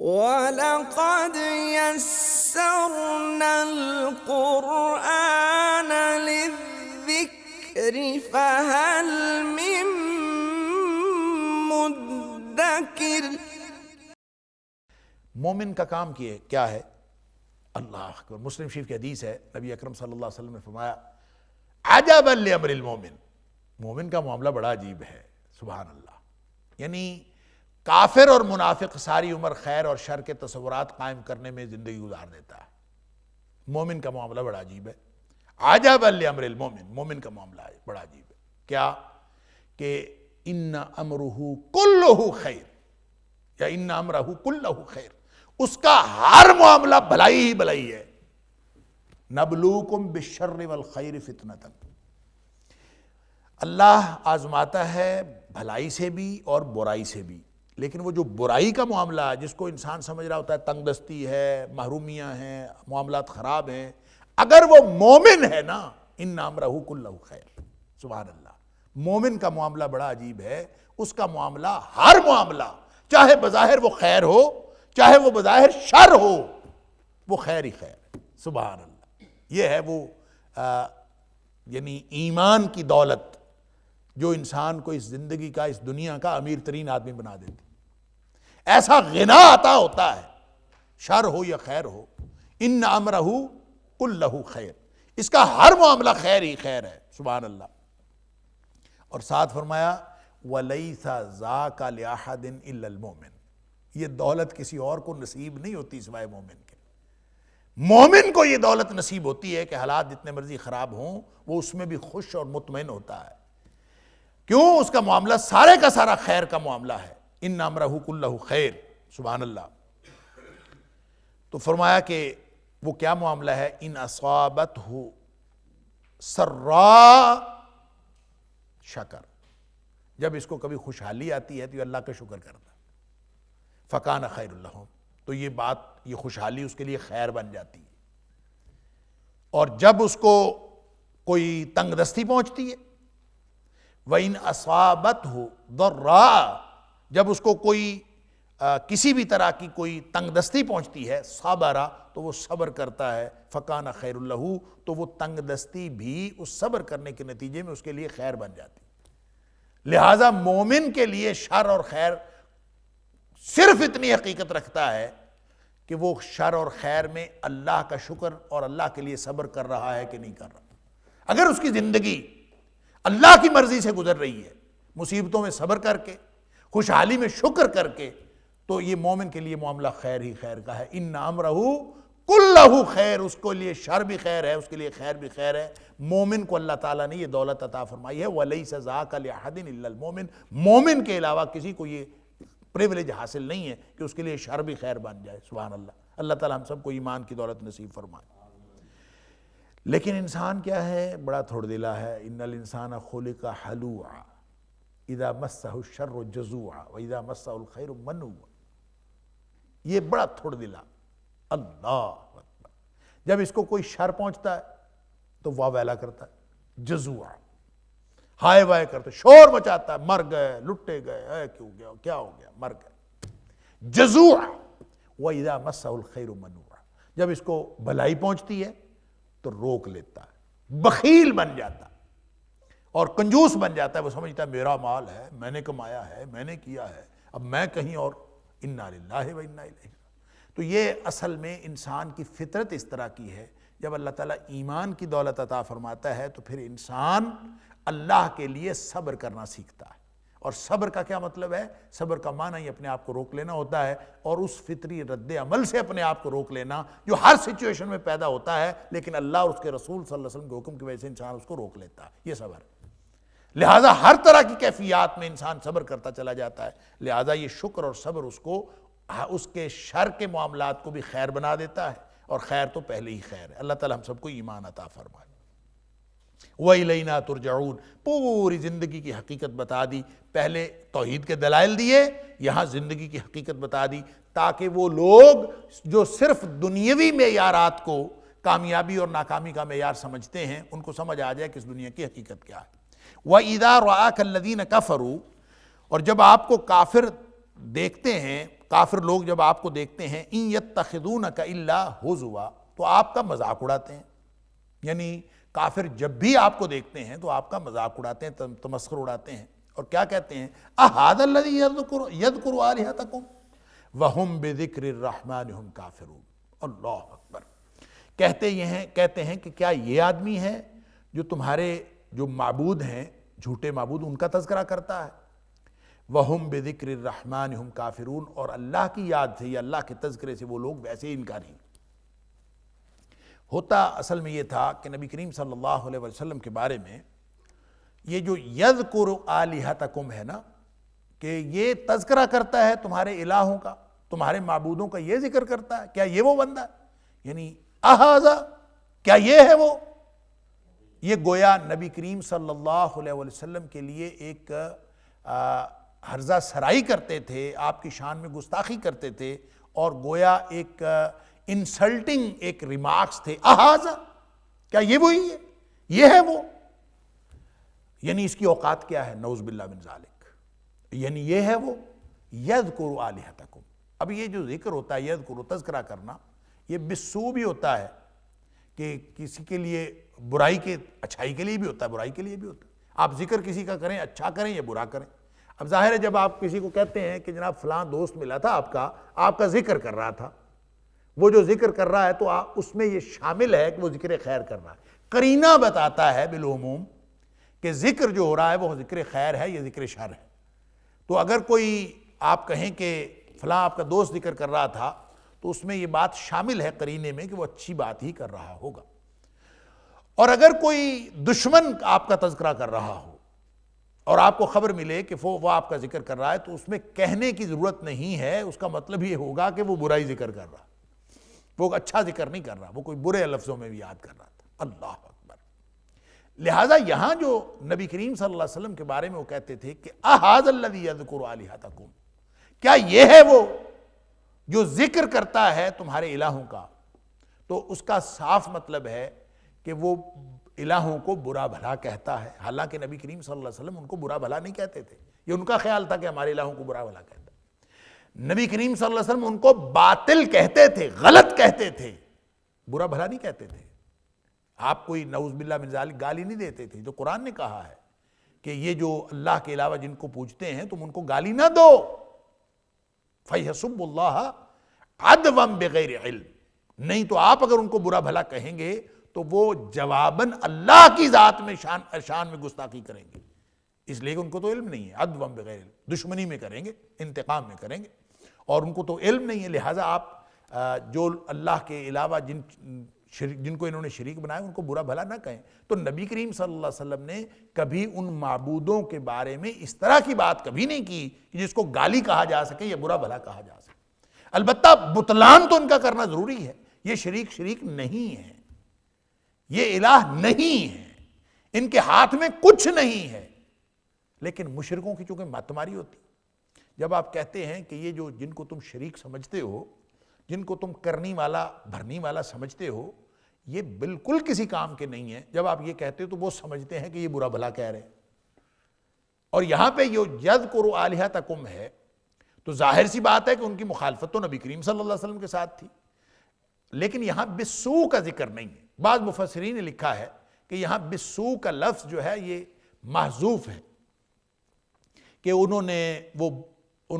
وَلَقَدْ يَسَّرْنَا الْقُرْآنَ لِلذِّكْرِ فَهَلْ مِن مُدَّكِرٍ۔ مومن کا کام کیا ہے؟ اللہ اکبر۔ مسلم شریف کی حدیث ہے، نبی اکرم صلی اللہ علیہ وسلم نے فرمایا عجبا لامر المومن، مومن کا معاملہ بڑا عجیب ہے۔ سبحان اللہ۔ یعنی کافر اور منافق ساری عمر خیر اور شر کے تصورات قائم کرنے میں زندگی گزار دیتا ہے، مومن کا معاملہ بڑا عجیب ہے۔ عجبا لامر المومن، مومن کا معاملہ بڑا عجیب ہے۔ کیا کہ ان امرہ کلہ خیر، یا ان امرہ کلہ خیر، اس کا ہر معاملہ بھلائی ہی بھلائی ہے۔ نبلوکم بالشر والخیر فتنۃ، اللہ آزماتا ہے بھلائی سے بھی اور برائی سے بھی، لیکن وہ جو برائی کا معاملہ ہے جس کو انسان سمجھ رہا ہوتا ہے تنگ دستی ہے، محرومیاں ہیں، معاملات خراب ہیں، اگر وہ مومن ہے نا، ان امرہ کلہ خیر۔ سبحان اللہ۔ مومن کا معاملہ بڑا عجیب ہے، اس کا معاملہ ہر معاملہ، چاہے بظاہر وہ خیر ہو چاہے وہ بظاہر شر ہو، وہ خیر ہی خیر۔ سبحان اللہ۔ یہ ہے وہ یعنی ایمان کی دولت جو انسان کو اس زندگی کا، اس دنیا کا امیر ترین آدمی بنا دیتی۔ ایسا غنا عطا ہوتا ہے، شر ہو یا خیر ہو، ان امرہ کلہ خیر، اس کا ہر معاملہ خیر ہی خیر ہے۔ سبحان اللہ۔ اور ساتھ فرمایا وَلَيْسَ ذَاكَ لِأَحَدٍ إِلَّا الْمُؤْمِنِ، یہ دولت کسی اور کو نصیب نہیں ہوتی سوائے مومن کے۔ مومن کو یہ دولت نصیب ہوتی ہے کہ حالات جتنے مرضی خراب ہوں وہ اس میں بھی خوش اور مطمئن ہوتا ہے۔ کیوں؟ اس کا معاملہ سارے کا سارا خیر کا معاملہ ہے۔ ان امرہ کلہ خیر۔ سبحان اللہ۔ تو فرمایا کہ وہ کیا معاملہ ہے؟ ان اصابتہ سراء شکر، جب اس کو کبھی خوشحالی آتی ہے تو یہ اللہ کا شکر کرتا ہے، فکان خیر لہم، تو یہ بات، یہ خوشحالی اس کے لیے خیر بن جاتی ہے۔ اور جب اس کو کوئی تنگ دستی پہنچتی ہے، وَإِنْ أَصَابَتْهُ ضَرَّاء، جب اس کو کوئی کسی بھی طرح کی کوئی تنگ دستی پہنچتی ہے، صبر، تو وہ صبر کرتا ہے، فکان خیر لہ، تو وہ تنگ دستی بھی اس صبر کرنے کے نتیجے میں اس کے لیے خیر بن جاتی ہے۔ لہٰذا مومن کے لیے شر اور خیر صرف اتنی حقیقت رکھتا ہے کہ وہ شر اور خیر میں اللہ کا شکر اور اللہ کے لیے صبر کر رہا ہے کہ نہیں کر رہا۔ اگر اس کی زندگی اللہ کی مرضی سے گزر رہی ہے، مصیبتوں میں صبر کر کے، خوشحالی میں شکر کر کے، تو یہ مومن کے لیے معاملہ خیر ہی خیر کا ہے۔ ان امرہ کلہ خیر، اس کو لیے شر بھی خیر ہے، اس کے لیے خیر بھی خیر ہے۔ مومن کو اللہ تعالیٰ نے یہ دولت عطا فرمائی ہے، وَلَيْسَ ذَاكَ لِأَحَدٍ إِلَّا الْمُؤْمِنِ، مومن کے علاوہ کسی کو یہ پریولیج حاصل نہیں ہے کہ اس کے لیے شر بھی خیر بن جائے۔ سبحان اللہ۔ اللہ تعالیٰ ہم سب کو ایمان کی دولت نصیب فرمائے۔ لیکن انسان کیا ہے؟ بڑا تھوڑ دلا ہے۔ ان الانسان خلق ہلوعا اذا مسہ الشر جزوعا واذا مسہ الخیر منوعا، یہ بڑا تھوڑ دلا۔ اللہ اکبر۔ جب اس کو کوئی شر پہنچتا ہے تو واہ ویلا کرتا ہے، جزوعا، ہائے وائے کرتا ہے، شور مچاتا ہے، مر گئے، لٹے گئے، اے کیوں گیا، کیا ہو گیا، مر گئے۔ جزوعا واذا مسہ الخیر منوعا، جب اس کو بھلائی پہنچتی ہے تو روک لیتا ہے، بخیل بن جاتا ہے اور کنجوس بن جاتا ہے۔ وہ سمجھتا ہے میرا مال ہے، میں نے کمایا ہے، میں نے کیا ہے، اب میں کہیں اور۔ انا للہ و انا الیہ۔ تو یہ اصل میں انسان کی فطرت اس طرح کی ہے۔ جب اللہ تعالیٰ ایمان کی دولت عطا فرماتا ہے تو پھر انسان اللہ کے لیے صبر کرنا سیکھتا ہے۔ اور صبر کا کیا مطلب ہے؟ صبر کا معنی ہی اپنے آپ کو روک لینا ہوتا ہے، اور اس فطری رد عمل سے اپنے آپ کو روک لینا جو ہر سچویشن میں پیدا ہوتا ہے، لیکن اللہ اور اس کے رسول صلی اللہ علیہ وسلم کے حکم کی وجہ سے انسان اس کو روک لیتا ہے۔ یہ صبر ہے۔ لہٰذا ہر طرح کی کیفیات میں انسان صبر کرتا چلا جاتا ہے۔ لہٰذا یہ شکر اور صبر اس کو اس کے شر کے معاملات کو بھی خیر بنا دیتا ہے، اور خیر تو پہلے ہی خیر ہے۔ اللہ تعالیٰ ہم سب کو ایمان عطا فرمائے۔ وَإِلَيْنَا تُرْجَعُونَ، پوری زندگی کی حقیقت بتا دی۔ پہلے توحید کے دلائل دیے، یہاں زندگی کی حقیقت بتا دی، تاکہ وہ لوگ جو صرف دنیاوی معیارات کو کامیابی اور ناکامی کا معیار سمجھتے ہیں، ان کو سمجھ آ جائے کہ اس دنیا کی حقیقت کیا ہے۔ وَإِذَا رَآكَ الَّذِينَ كَفَرُوا، اور جب آپ کو کافر دیکھتے ہیں کافر لوگ جب آپ کو دیکھتے ہیں ان یتخذونک الا ہزوا، تو آپ کا مذاق اڑاتے ہیں، یعنی کافر جب بھی آپ کو دیکھتے ہیں تو آپ کا مذاق اڑاتے ہیں، تمسخر اڑاتے ہیں، اور کیا کہتے ہیں اھذا الذی یذکر آلہتکم وہم بذکر الرحمن ہم کافرون۔ اللہ اکبر، کہتے ہیں کہ کیا یہ آدمی ہے جو تمہارے جو معبود ہیں، جھوٹے معبود، ان کا تذکرہ کرتا ہے؟ وہم بذکر الرحمن ہم کافرون، اور اللہ کی یاد سے یا اللہ کے تذکرے سے وہ لوگ ویسے ہی انکاری۔ ہوتا اصل میں یہ تھا کہ نبی کریم صلی اللہ علیہ وسلم کے بارے میں یہ جو یذکر آلہتکم ہے نا، کہ یہ تذکرہ کرتا ہے تمہارے الہوں کا، تمہارے معبودوں کا یہ ذکر کرتا ہے، کیا یہ وہ بندہ ہے؟ یعنی اھذا، کیا یہ ہے وہ؟ یہ گویا نبی کریم صلی اللہ علیہ وسلم کے لیے ایک ہرزہ سرائی کرتے تھے، آپ کی شان میں گستاخی کرتے تھے، اور گویا ایک انسلٹنگ ایک ریمارکس تھے۔ اھذا، کیا یہ وہی ہے؟ یہ ہے وہ؟ یعنی اس کی اوقات کیا ہے؟ نعوذ باللہ من ذالک، یعنی یہ ہے وہ یذکر آلہتکم۔ اب یہ جو ذکر ہوتا ہے، یذکر، تذکرہ کرنا، یہ بالسوء بھی ہوتا ہے کہ کسی کے لیے برائی کے، اچھائی کے لیے بھی ہوتا ہے، برائی کے لیے بھی ہوتا ہے۔ آپ ذکر کسی کا کریں، اچھا کریں یا برا کریں۔ اب ظاہر ہے جب آپ کسی کو کہتے ہیں کہ جناب فلاں دوست ملا تھا آپ کا ذکر کر رہا تھا، وہ جو ذکر کر رہا ہے تو اس میں یہ شامل ہے کہ وہ ذکر خیر کر رہا ہے۔ قرینہ بتاتا ہے بالعموم کہ ذکر جو ہو رہا ہے وہ ذکر خیر ہے یا ذکر شر ہے۔ تو اگر کوئی آپ کہیں کہ فلاں آپ کا دوست ذکر کر رہا تھا تو اس میں یہ بات شامل ہے قرینے میں کہ وہ اچھی بات ہی کر رہا ہوگا۔ اور اگر کوئی دشمن آپ کا تذکرہ کر رہا ہو اور آپ کو خبر ملے کہ وہ آپ کا ذکر کر رہا ہے، تو اس میں کہنے کی ضرورت نہیں ہے، اس کا مطلب یہ ہوگا کہ وہ برائی ذکر کر رہا، وہ اچھا ذکر نہیں کر رہا، وہ کوئی برے لفظوں میں بھی یاد کر رہا تھا۔ اللہ اکبر۔ لہٰذا یہاں جو نبی کریم صلی اللہ علیہ وسلم کے بارے میں وہ کہتے تھے کہ اھذا الذی یذکر آلہتکم، کیا یہ ہے وہ جو ذکر کرتا ہے تمہارے الہوں کا، تو اس کا صاف مطلب ہے کہ وہ الہوں کو برا بھلا کہتا ہے۔ حالانکہ نبی کریم صلی اللہ علیہ وسلم ان کو برا بھلا نہیں کہتے تھے، یہ ان کا خیال تھا کہ ہمارے الہوں کو برا بھلا کہتا ہے۔ نبی کریم صلی اللہ علیہ وسلم ان کو باطل کہتے تھے، غلط کہتے تھے، برا بھلا نہیں کہتے تھے۔ آپ کوئی نعوذ باللہ من ذالک گالی نہیں دیتے تھے۔ جو قرآن نے کہا ہے کہ یہ جو اللہ کے علاوہ جن کو پوجتے ہیں تم ان کو گالی نہ دو، فَيَسُبُّ اللَّهَ عَدْوًا بِغَيْرِ عِلْمٍ، نہیں تو آپ اگر ان کو برا بھلا کہیں گے تو وہ جواباً اللہ کی ذات میں شان میں گستاخی کریں گے، اس لیے کہ ان کو تو علم نہیں ہے۔ عدوًا بغیر علم، دشمنی میں کریں گے، انتقام میں کریں گے، اور ان کو تو علم نہیں ہے۔ لہٰذا آپ جو اللہ کے علاوہ جن کو انہوں نے شریک بنایا ان کو برا بھلا نہ کہیں۔ تو نبی کریم صلی اللہ علیہ وسلم نے کبھی ان معبودوں کے بارے میں اس طرح کی بات کبھی نہیں کی کہ جس کو گالی کہا جا سکے یا برا بھلا کہا جا سکے۔ البتہ بطلان تو ان کا کرنا ضروری ہے، یہ شریک نہیں ہے، یہ الہ نہیں ہے، ان کے ہاتھ میں کچھ نہیں ہے۔ لیکن مشرکوں کی چونکہ ماتماری ہوتی، جب آپ کہتے ہیں کہ یہ جو جن کو تم شریک سمجھتے ہو، جن کو تم کرنی والا بھرنی والا سمجھتے ہو، یہ بالکل کسی کام کے نہیں ہیں، جب آپ یہ کہتے ہو تو وہ سمجھتے ہیں کہ یہ برا بھلا کہہ رہے ہیں۔ اور یہاں پہ یہ یذکر آلہتکم ہے تو ظاہر سی بات ہے کہ ان کی مخالفت تو نبی کریم صلی اللہ علیہ وسلم کے ساتھ تھی، لیکن یہاں بالسوء کا ذکر نہیں ہے۔ بعض مفسرین نے لکھا ہے کہ یہاں بالسوء کا لفظ جو ہے یہ محذوف ہے، کہ انہوں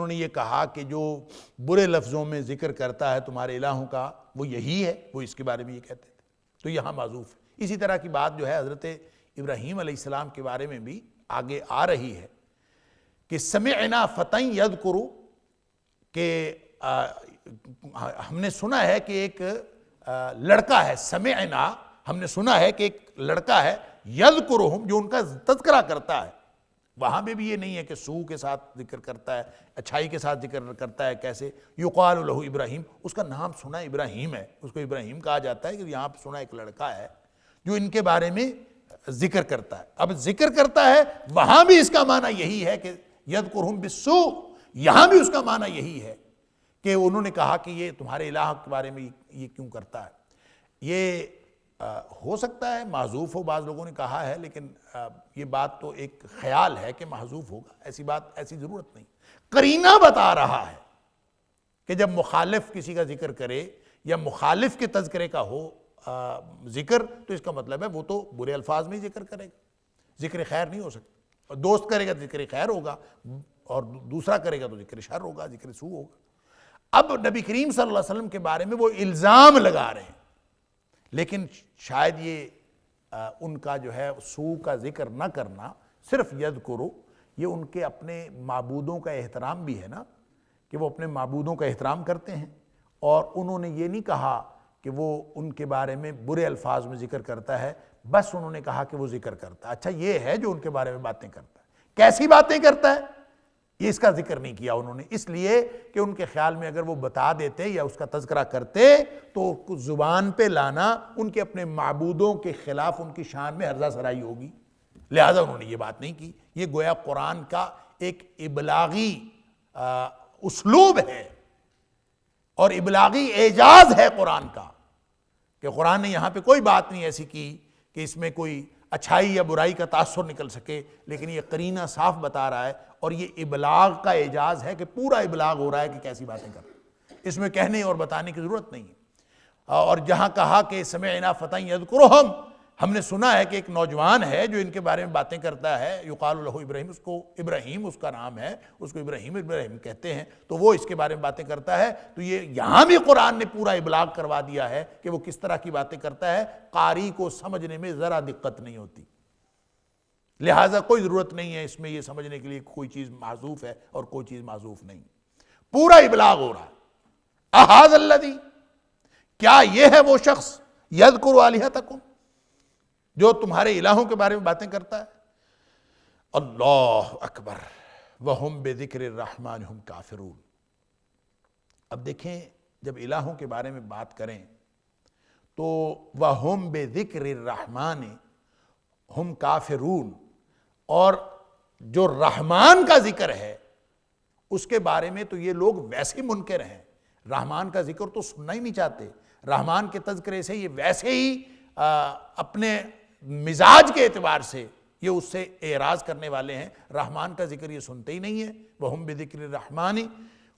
نے یہ کہا کہ جو برے لفظوں میں ذکر کرتا ہے تمہارے الہوں کا وہ یہی ہے، وہ اس کے بارے میں یہ کہتے تھے، تو یہاں محذوف ہے۔ اسی طرح کی بات جو ہے حضرت ابراہیم علیہ السلام کے بارے میں بھی آگے آ رہی ہے کہ سمعنا فتى یذکر، کہ ہم نے سنا ہے کہ ایک لڑکا ہے، سمعنا، ہم نے سنا ہے کہ ایک لڑکا ہے، یذکرہم، جو ان کا تذکرہ کرتا ہے۔ وہاں پہ بھی یہ نہیں ہے کہ سوء کے ساتھ ذکر کرتا ہے، اچھائی کے ساتھ ذکر کرتا ہے۔ کیسے؟ یقال لہ ابراہیم، اس کا نام سنا ابراہیم ہے، اس کو ابراہیم کہا جاتا ہے، کہ یہاں پہ سنا ایک لڑکا ہے جو ان کے بارے میں ذکر کرتا ہے۔ اب ذکر کرتا ہے، وہاں بھی اس کا معنی یہی ہے کہ یذکرہم بالسوء، یہاں بھی اس کا معنی یہی ہے کہ انہوں نے کہا کہ یہ تمہارے الہ کے بارے میں یہ کیوں کرتا ہے۔ یہ ہو سکتا ہے محذوف ہو، بعض لوگوں نے کہا ہے، لیکن یہ بات تو ایک خیال ہے کہ محذوف ہوگا، ایسی ضرورت نہیں۔ قرینہ بتا رہا ہے کہ جب مخالف کسی کا ذکر کرے یا مخالف کے تذکرے کا ہو ذکر، تو اس کا مطلب ہے وہ تو برے الفاظ میں ہی ذکر کرے گا، ذکر خیر نہیں ہو سکتا۔ اور دوست کرے گا تو ذکر خیر ہوگا، اور دوسرا کرے گا تو ذکر شر ہوگا، ذکر سوء ہوگا۔ اب نبی کریم صلی اللہ علیہ وسلم کے بارے میں وہ الزام لگا رہے ہیں، لیکن شاید یہ ان کا جو ہے سوء کا ذکر نہ کرنا، صرف یذکرو، یہ ان کے اپنے معبودوں کا احترام بھی ہے نا، کہ وہ اپنے معبودوں کا احترام کرتے ہیں، اور انہوں نے یہ نہیں کہا کہ وہ ان کے بارے میں برے الفاظ میں ذکر کرتا ہے، بس انہوں نے کہا کہ وہ ذکر کرتا ہے۔ اچھا یہ ہے جو ان کے بارے میں باتیں کرتا ہے، کیسی باتیں کرتا ہے یہ اس کا ذکر نہیں کیا انہوں نے، اس لیے کہ ان کے خیال میں اگر وہ بتا دیتے یا اس کا تذکرہ کرتے تو زبان پہ لانا ان کے اپنے معبودوں کے خلاف ان کی شان میں ہرزہ سرائی ہوگی، لہذا انہوں نے یہ بات نہیں کی۔ یہ گویا قرآن کا ایک ابلاغی اسلوب ہے اور ابلاغی اعجاز ہے قرآن کا، کہ قرآن نے یہاں پہ کوئی بات نہیں ایسی کی کہ اس میں کوئی اچھائی یا برائی کا تاثر نکل سکے، لیکن یہ قرینہ صاف بتا رہا ہے، اور یہ ابلاغ کا اعجاز ہے کہ پورا ابلاغ ہو رہا ہے کہ کیسی باتیں کریں، اس میں کہنے اور بتانے کی ضرورت نہیں ہے۔ اور جہاں کہا کہ سمعنا فتى یذکرہم، ہم نے سنا ہے کہ ایک نوجوان ہے جو ان کے بارے میں باتیں کرتا ہے، یقال لہ ابراہیم، اس کو ابراہیم اس کا نام ہے، اس کو ابراہیم کہتے ہیں، تو وہ اس کے بارے میں باتیں کرتا ہے۔ تو یہ یہاں بھی قرآن نے پورا ابلاغ کروا دیا ہے کہ وہ کس طرح کی باتیں کرتا ہے، قاری کو سمجھنے میں ذرا دقت نہیں ہوتی، لہٰذا کوئی ضرورت نہیں ہے اس میں یہ سمجھنے کے لیے کوئی چیز محذوف ہے اور کوئی چیز محذوف نہیں، پورا ابلاغ ہو رہا ہے۔ اہذا الذی، کیا یہ ہے وہ شخص، یذکر آلہتکم، جو تمہارے الہوں کے بارے میں باتیں کرتا ہے؟ اللہ اکبر، وہم بذکر الرحمن ہم کافرون۔ اب دیکھیں جب الہوں کے بارے میں بات کریں تو وہم بذکر الرحمن ہم کافرون، اور جو رحمان کا ذکر ہے اس کے بارے میں تو یہ لوگ ویسے منکر ہیں، رحمان کا ذکر تو سننا ہی نہیں چاہتے، رحمان کے تذکرے سے یہ ویسے ہی اپنے مزاج کے اعتبار سے یہ اس سے اعراض کرنے والے ہیں، رحمان کا ذکر یہ سنتے ہی نہیں ہیں۔ وہم بذکر الرحمن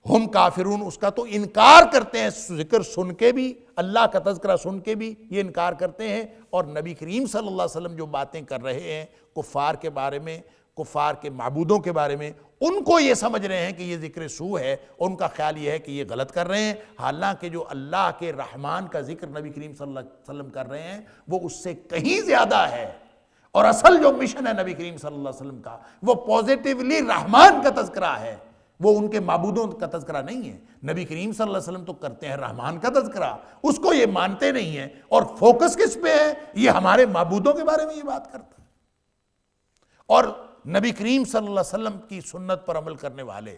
ہم کافرون، اس کا تو انکار کرتے ہیں، ذکر سن کے بھی، اللہ کا تذکرہ سن کے بھی یہ انکار کرتے ہیں، اور نبی کریم صلی اللہ علیہ وسلم جو باتیں کر رہے ہیں کفار کے بارے میں، کفار کے معبودوں کے بارے میں، ان کو یہ سمجھ رہے ہیں کہ یہ ذکر سوء ہے، اور ان کا خیال یہ ہے کہ یہ غلط کر رہے ہیں، حالانکہ جو اللہ کے رحمان کا ذکر نبی کریم صلی اللہ علیہ وسلم کر رہے ہیں وہ اس سے کہیں زیادہ ہے، اور اصل جو مشن ہے نبی کریم صلی اللہ علیہ وسلم کا وہ پوزیٹیولی رحمان کا تذکرہ ہے، وہ ان کے معبودوں کا تذکرہ نہیں ہے۔ نبی کریم صلی اللہ علیہ وسلم تو کرتے ہیں رحمان کا تذکرہ، اس کو یہ مانتے نہیں ہیں، اور فوکس کس پہ ہے؟ یہ ہمارے معبودوں کے بارے میں یہ بات کرتا ہے۔ اور نبی کریم صلی اللہ علیہ وسلم کی سنت پر عمل کرنے والے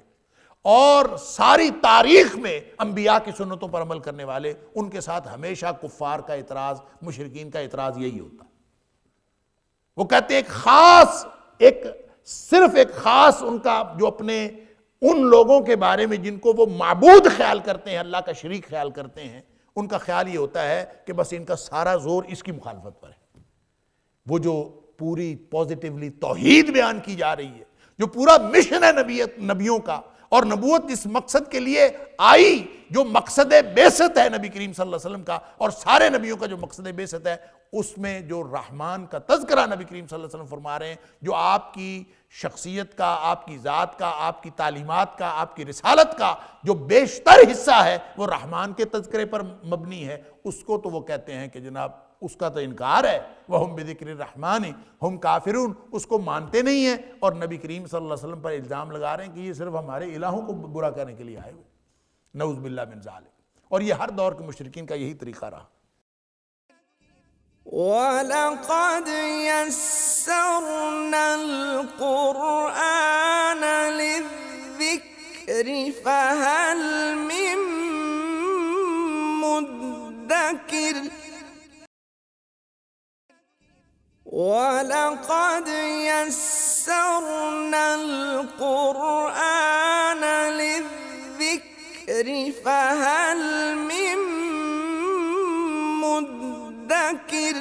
اور ساری تاریخ میں انبیاء کی سنتوں پر عمل کرنے والے، ان کے ساتھ ہمیشہ کفار کا اعتراض، مشرکین کا اعتراض یہی ہوتا ہے۔ وہ کہتے ہیں صرف ایک خاص ان کا جو اپنے ان لوگوں کے بارے میں جن کو وہ معبود خیال کرتے ہیں، اللہ کا شریک خیال کرتے ہیں، ان کا خیال یہ ہوتا ہے کہ بس ان کا سارا زور اس کی مخالفت پر ہے۔ وہ جو پوری پوزیٹیولی توحید بیان کی جا رہی ہے، جو پورا مشن ہے نبیوں کا، اور نبوت اس مقصد کے لیے آئی جو مقصد بعثت ہے نبی کریم صلی اللہ علیہ وسلم کا، اور سارے نبیوں کا جو مقصد بعثت ہے، اس میں جو رحمان کا تذکرہ نبی کریم صلی اللہ علیہ وسلم فرما رہے ہیں، جو آپ کی شخصیت کا، آپ کی ذات کا، آپ کی تعلیمات کا، آپ کی رسالت کا جو بیشتر حصہ ہے وہ رحمان کے تذکرے پر مبنی ہے، اس کو تو وہ کہتے ہیں کہ جناب اس کا تو انکار ہے، وَهُمْ بِذِكْرِ الرَّحْمَنِ هُمْ کافرون، اس کو مانتے نہیں ہیں، اور نبی کریم صلی اللہ علیہ وسلم پر الزام لگا رہے ہیں کہ یہ صرف ہمارے الہوں کو برا کرنے کے لیے آئے ہوئے، نعوذ باللہ من ذالک۔ اور یہ ہر دور کے مشرکین کا یہی طریقہ رہا۔ وَلَقَدْ يَسَّرْنَا الْقُرْآنَ لِلذِّكْرِ فَهَلْ مِن مُدَّكِرٍ وَلَقَدْ يَسَّرْنَا الْقُرْآنَ لِلذِّكْرِ فَهَلْ مِن مُدَّكِرٍ۔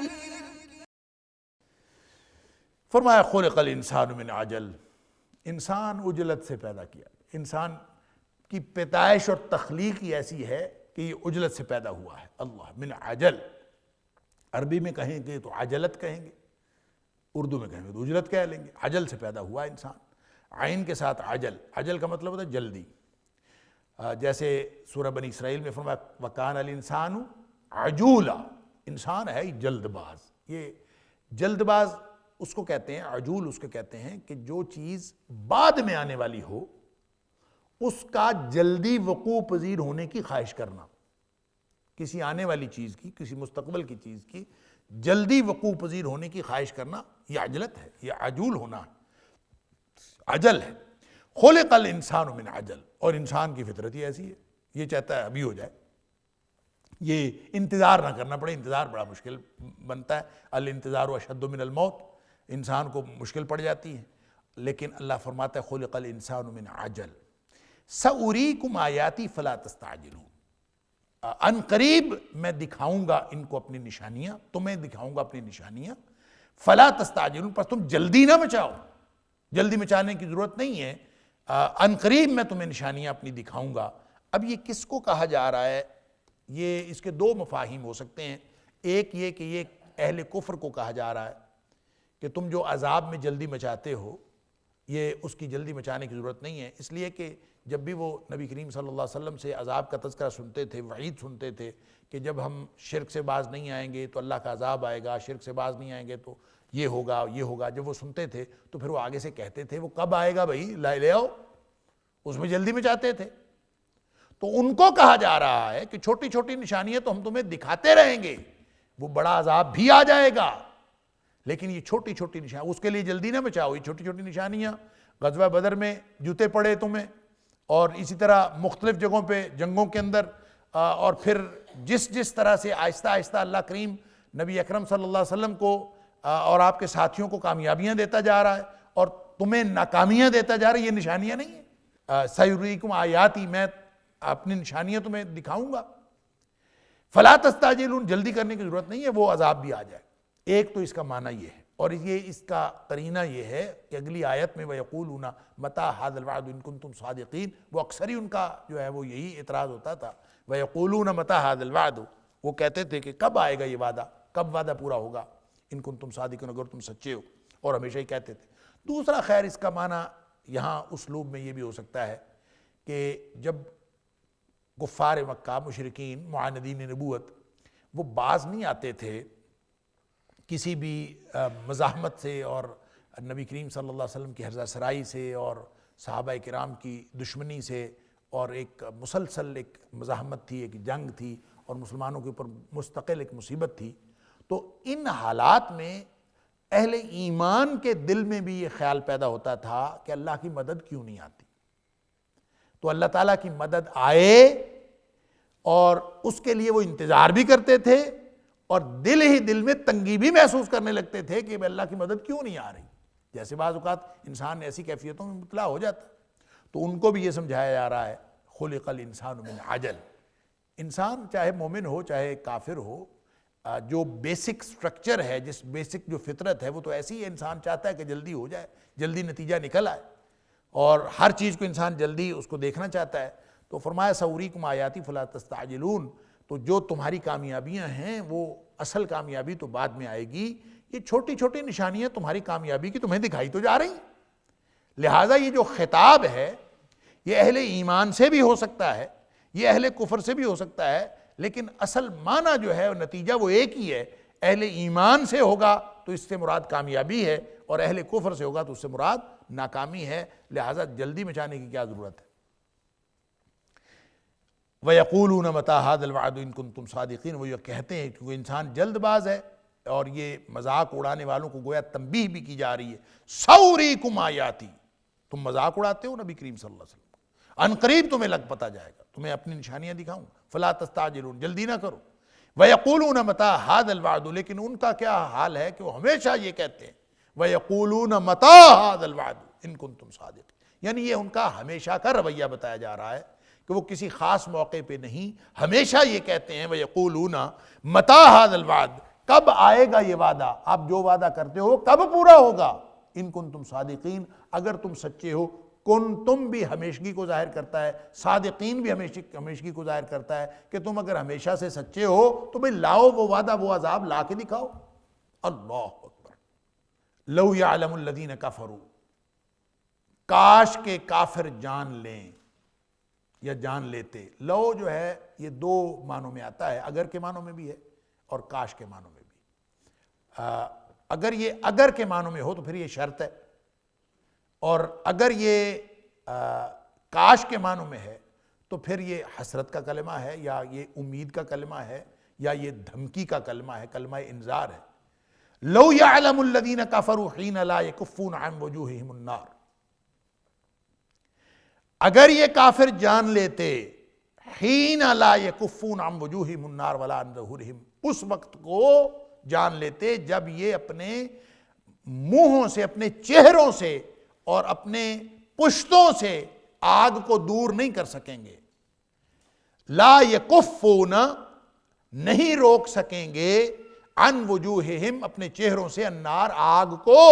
فرمایا خلق الانسان من عجل، انسان عجلت سے پیدا کیا، انسان کی پیدائش اور تخلیق ہی ایسی ہے کہ یہ عجلت سے پیدا ہوا ہے. اللہ من عجل، عربی میں کہیں گے تو عجلت کہیں گے، اردو میں کہیں گے تو عجلت کہہ لیں گے. عجل سے پیدا ہوا انسان، عین کے ساتھ عجل. عجل کا مطلب ہوتا ہے جلدی. جیسے سورہ بنی اسرائیل میں فرمایا وَكَانَ الْإِنسَانُ عَجُولًا، انسان ہے جلد باز. یہ جلد باز اس کو کہتے ہیں، عجول اس کو کہتے ہیں کہ جو چیز بعد میں آنے والی ہو اس کا جلدی وقوع پذیر ہونے کی خواہش کرنا. کسی آنے والی چیز کی، کسی مستقبل کی چیز کی جلدی وقوع پذیر ہونے کی خواہش کرنا، یہ عجلت ہے، یہ عجول ہونا عجل ہے. خلق الانسان من عجل، اور انسان کی فطرت ہی ایسی ہے، یہ چاہتا ہے ابھی ہو جائے، یہ انتظار نہ کرنا پڑے. انتظار بڑا مشکل بنتا ہے، الانتظار اشد من الموت، انسان کو مشکل پڑ جاتی ہے. لیکن اللہ فرماتا ہے خلق الانسان من عجل سأریکم آیاتی فلا تستعجلون، ان قریب میں دکھاؤں گا ان کو اپنی نشانیاں، تمہیں دکھاؤں گا اپنی نشانیاں، فلا تستعجلون، پس تم جلدی نہ مچاؤ. جلدی مچانے کی ضرورت نہیں ہے، ان قریب میں تمہیں نشانیاں اپنی دکھاؤں گا. اب یہ کس کو کہا جا رہا ہے؟ یہ اس کے دو مفاہیم ہو سکتے ہیں. ایک یہ کہ یہ اہل کفر کو کہا جا رہا ہے کہ تم جو عذاب میں جلدی مچاتے ہو، یہ اس کی جلدی مچانے کی ضرورت نہیں ہے، اس لیے کہ جب بھی وہ نبی کریم صلی اللہ علیہ وسلم سے عذاب کا تذکرہ سنتے تھے، وعید سنتے تھے کہ جب ہم شرک سے باز نہیں آئیں گے تو اللہ کا عذاب آئے گا، شرک سے باز نہیں آئیں گے تو یہ ہوگا یہ ہوگا، جب وہ سنتے تھے تو پھر وہ آگے سے کہتے تھے وہ کب آئے گا بھائی، لے آؤ. اس میں جلدی میں چاہتے تھے. تو ان کو کہا جا رہا ہے کہ چھوٹی چھوٹی نشانیاں تو ہم تمہیں دکھاتے رہیں گے، وہ بڑا عذاب بھی آ جائے گا، لیکن یہ چھوٹی چھوٹی نشانیاں اس کے لیے جلدی نہ مچاؤ. یہ چھوٹی چھوٹی نشانیاں، غزوہ بدر میں جوتے پڑے تمہیں، اور اسی طرح مختلف جگہوں پہ جنگوں کے اندر، اور پھر جس طرح سے آہستہ آہستہ اللہ کریم نبی اکرم صلی اللہ علیہ وسلم کو اور آپ کے ساتھیوں کو کامیابیاں دیتا جا رہا ہے اور تمہیں ناکامیاں دیتا جا رہا ہے، یہ نشانیاں نہیں ہیں. سیریکم آیاتی، میں اپنی نشانیاں تمہیں دکھاؤں گا. فلا تستعجلون، جلدی کرنے کی ضرورت نہیں ہے، وہ عذاب بھی آ جائے. ایک تو اس کا معنی یہ ہے، اور یہ اس کا قرینہ یہ ہے کہ اگلی آیت میں وَيَقُولُونَ مَتَىٰ هَٰذَا الْوَعْدُ إِن كُنتُمْ صَادِقِينَ، وہ اکثر ہی ان کا جو ہے وہ یہی اعتراض ہوتا تھا. وَيَقُولُونَ مَتَىٰ هَٰذَا الْوَعْدُ، وہ کہتے تھے کہ کب آئے گا یہ وعدہ، کب وعدہ پورا ہوگا، ان کنتم صادقین، اگر تم سچے ہو، اور ہمیشہ ہی کہتے تھے. دوسرا خیر اس کا معنی یہاں اسلوب میں یہ بھی ہو سکتا ہے کہ جب کفار مکہ، مشرکین، معاندین نبوت، وہ باز نہیں آتے تھے کسی بھی مزاحمت سے اور نبی کریم صلی اللہ علیہ وسلم کی حرزہ سرائی سے اور صحابہ کرام کی دشمنی سے، اور ایک مسلسل ایک مزاحمت تھی، ایک جنگ تھی، اور مسلمانوں کے اوپر مستقل ایک مصیبت تھی. تو ان حالات میں اہل ایمان کے دل میں بھی یہ خیال پیدا ہوتا تھا کہ اللہ کی مدد کیوں نہیں آتی. تو اللہ تعالیٰ کی مدد آئے، اور اس کے لیے وہ انتظار بھی کرتے تھے، اور دل ہی دل میں تنگی بھی محسوس کرنے لگتے تھے کہ اللہ کی مدد کیوں نہیں آ رہی. جیسے بعض اوقات انسان ایسی کیفیتوں میں مبتلا ہو جاتا ہے. تو ان کو بھی یہ سمجھایا جا رہا ہے خلق الانسان من عجل. انسان چاہے مومن ہو چاہے کافر ہو، جو بیسک سٹرکچر ہے، جس بیسک جو فطرت ہے، وہ تو ایسی ہے، انسان چاہتا ہے کہ جلدی ہو جائے، جلدی نتیجہ نکل آئے، اور ہر چیز کو انسان جلدی اس کو دیکھنا چاہتا ہے. تو فرمایا سأریکم آیاتی فلا تستعجلون، تو جو تمہاری کامیابیاں ہیں وہ اصل کامیابی تو بعد میں آئے گی. یہ چھوٹی چھوٹی نشانیاں تمہاری کامیابی کی تمہیں دکھائی تو جا رہی ہیں. لہٰذا یہ جو خطاب ہے یہ اہل ایمان سے بھی ہو سکتا ہے، یہ اہل کفر سے بھی ہو سکتا ہے، لیکن اصل معنی جو ہے نتیجہ وہ ایک ہی ہے. اہل ایمان سے ہوگا تو اس سے مراد کامیابی ہے، اور اہل کفر سے ہوگا تو اس سے مراد ناکامی ہے. لہٰذا جلدی مچانے کی کیا ضرورت ہے. وَيَقُولُونَ مَتَىٰ هَٰذَا الْوَعْدُ إِن كُنتُمْ صَادِقِينَ، وہ یہ کہتے ہیں کہ وہ انسان جلد باز ہے، اور یہ مذاق اڑانے والوں کو گویا تنبیہ بھی کی جا رہی ہے. سأریکم آیاتی، تم مذاق اڑاتے ہو نبی کریم صلی اللہ علیہ وسلم، ان قریب تمہیں لگ پتہ جائے گا، تمہیں اپنی نشانیاں دکھاؤں. فلا تستعجلون، جلدی نہ کرو. وَيَقُولُونَ مَتَىٰ هَٰذَا الْوَعْدُ، لیکن ان کا کیا حال ہے کہ وہ ہمیشہ یہ کہتے ہیں وَيَقُولُونَ مَتَىٰ هَٰذَا الْوَعْدُ إِن كُنتُمْ صَادِقِينَ، یعنی یہ ان کا ہمیشہ کا رویہ بتایا جا رہا ہے کہ وہ کسی خاص موقع پہ نہیں، ہمیشہ یہ کہتے ہیں وَيَقُولُونَ مَتَىٰ هَٰذَا الْوَعْدُ، کب آئے گا یہ وعدہ، آپ جو وعدہ کرتے ہو کب پورا ہوگا. ان کنتم صادقین، اگر تم سچے ہو. تم بھی ہمیشگی کو ظاہر کرتا ہے، صادقین بھی ہمیشگی کو ظاہر کرتا ہے کہ تم اگر ہمیشہ سے سچے ہو تو بھئی لاؤ وہ وعدہ، وہ عذاب لا کے دکھاؤ۔ اللہ اکبر۔ لو یعلم الذین کفروا، کاش کے کافر جان لیں یا جان لیتے۔ لو جو ہے یہ دو معنوں میں آتا ہے، اگر کے معنوں میں بھی ہے اور کاش کے معنوں میں بھی۔ اگر یہ اگر کے معنوں میں ہو تو پھر یہ شرط ہے، اور اگر یہ کاش کے معنوں میں ہے تو پھر یہ حسرت کا کلمہ ہے، یا یہ امید کا کلمہ ہے، یا یہ دھمکی کا کلمہ ہے، کلمہ انذار ہے۔ لو یعلم الذین کفروا حین لا یکفون عن وجوہہم النار، اگر یہ کافر جان لیتے، حین لا یکفون عن وجوہہم النار ولا عن ظہورہم، اس وقت کو جان لیتے جب یہ اپنے منہوں سے، اپنے چہروں سے اور اپنے پشتوں سے آگ کو دور نہیں کر سکیں گے۔ لا یکفون، نہیں روک سکیں گے، عن وجوہہم، اپنے چہروں سے، النار، آگ کو،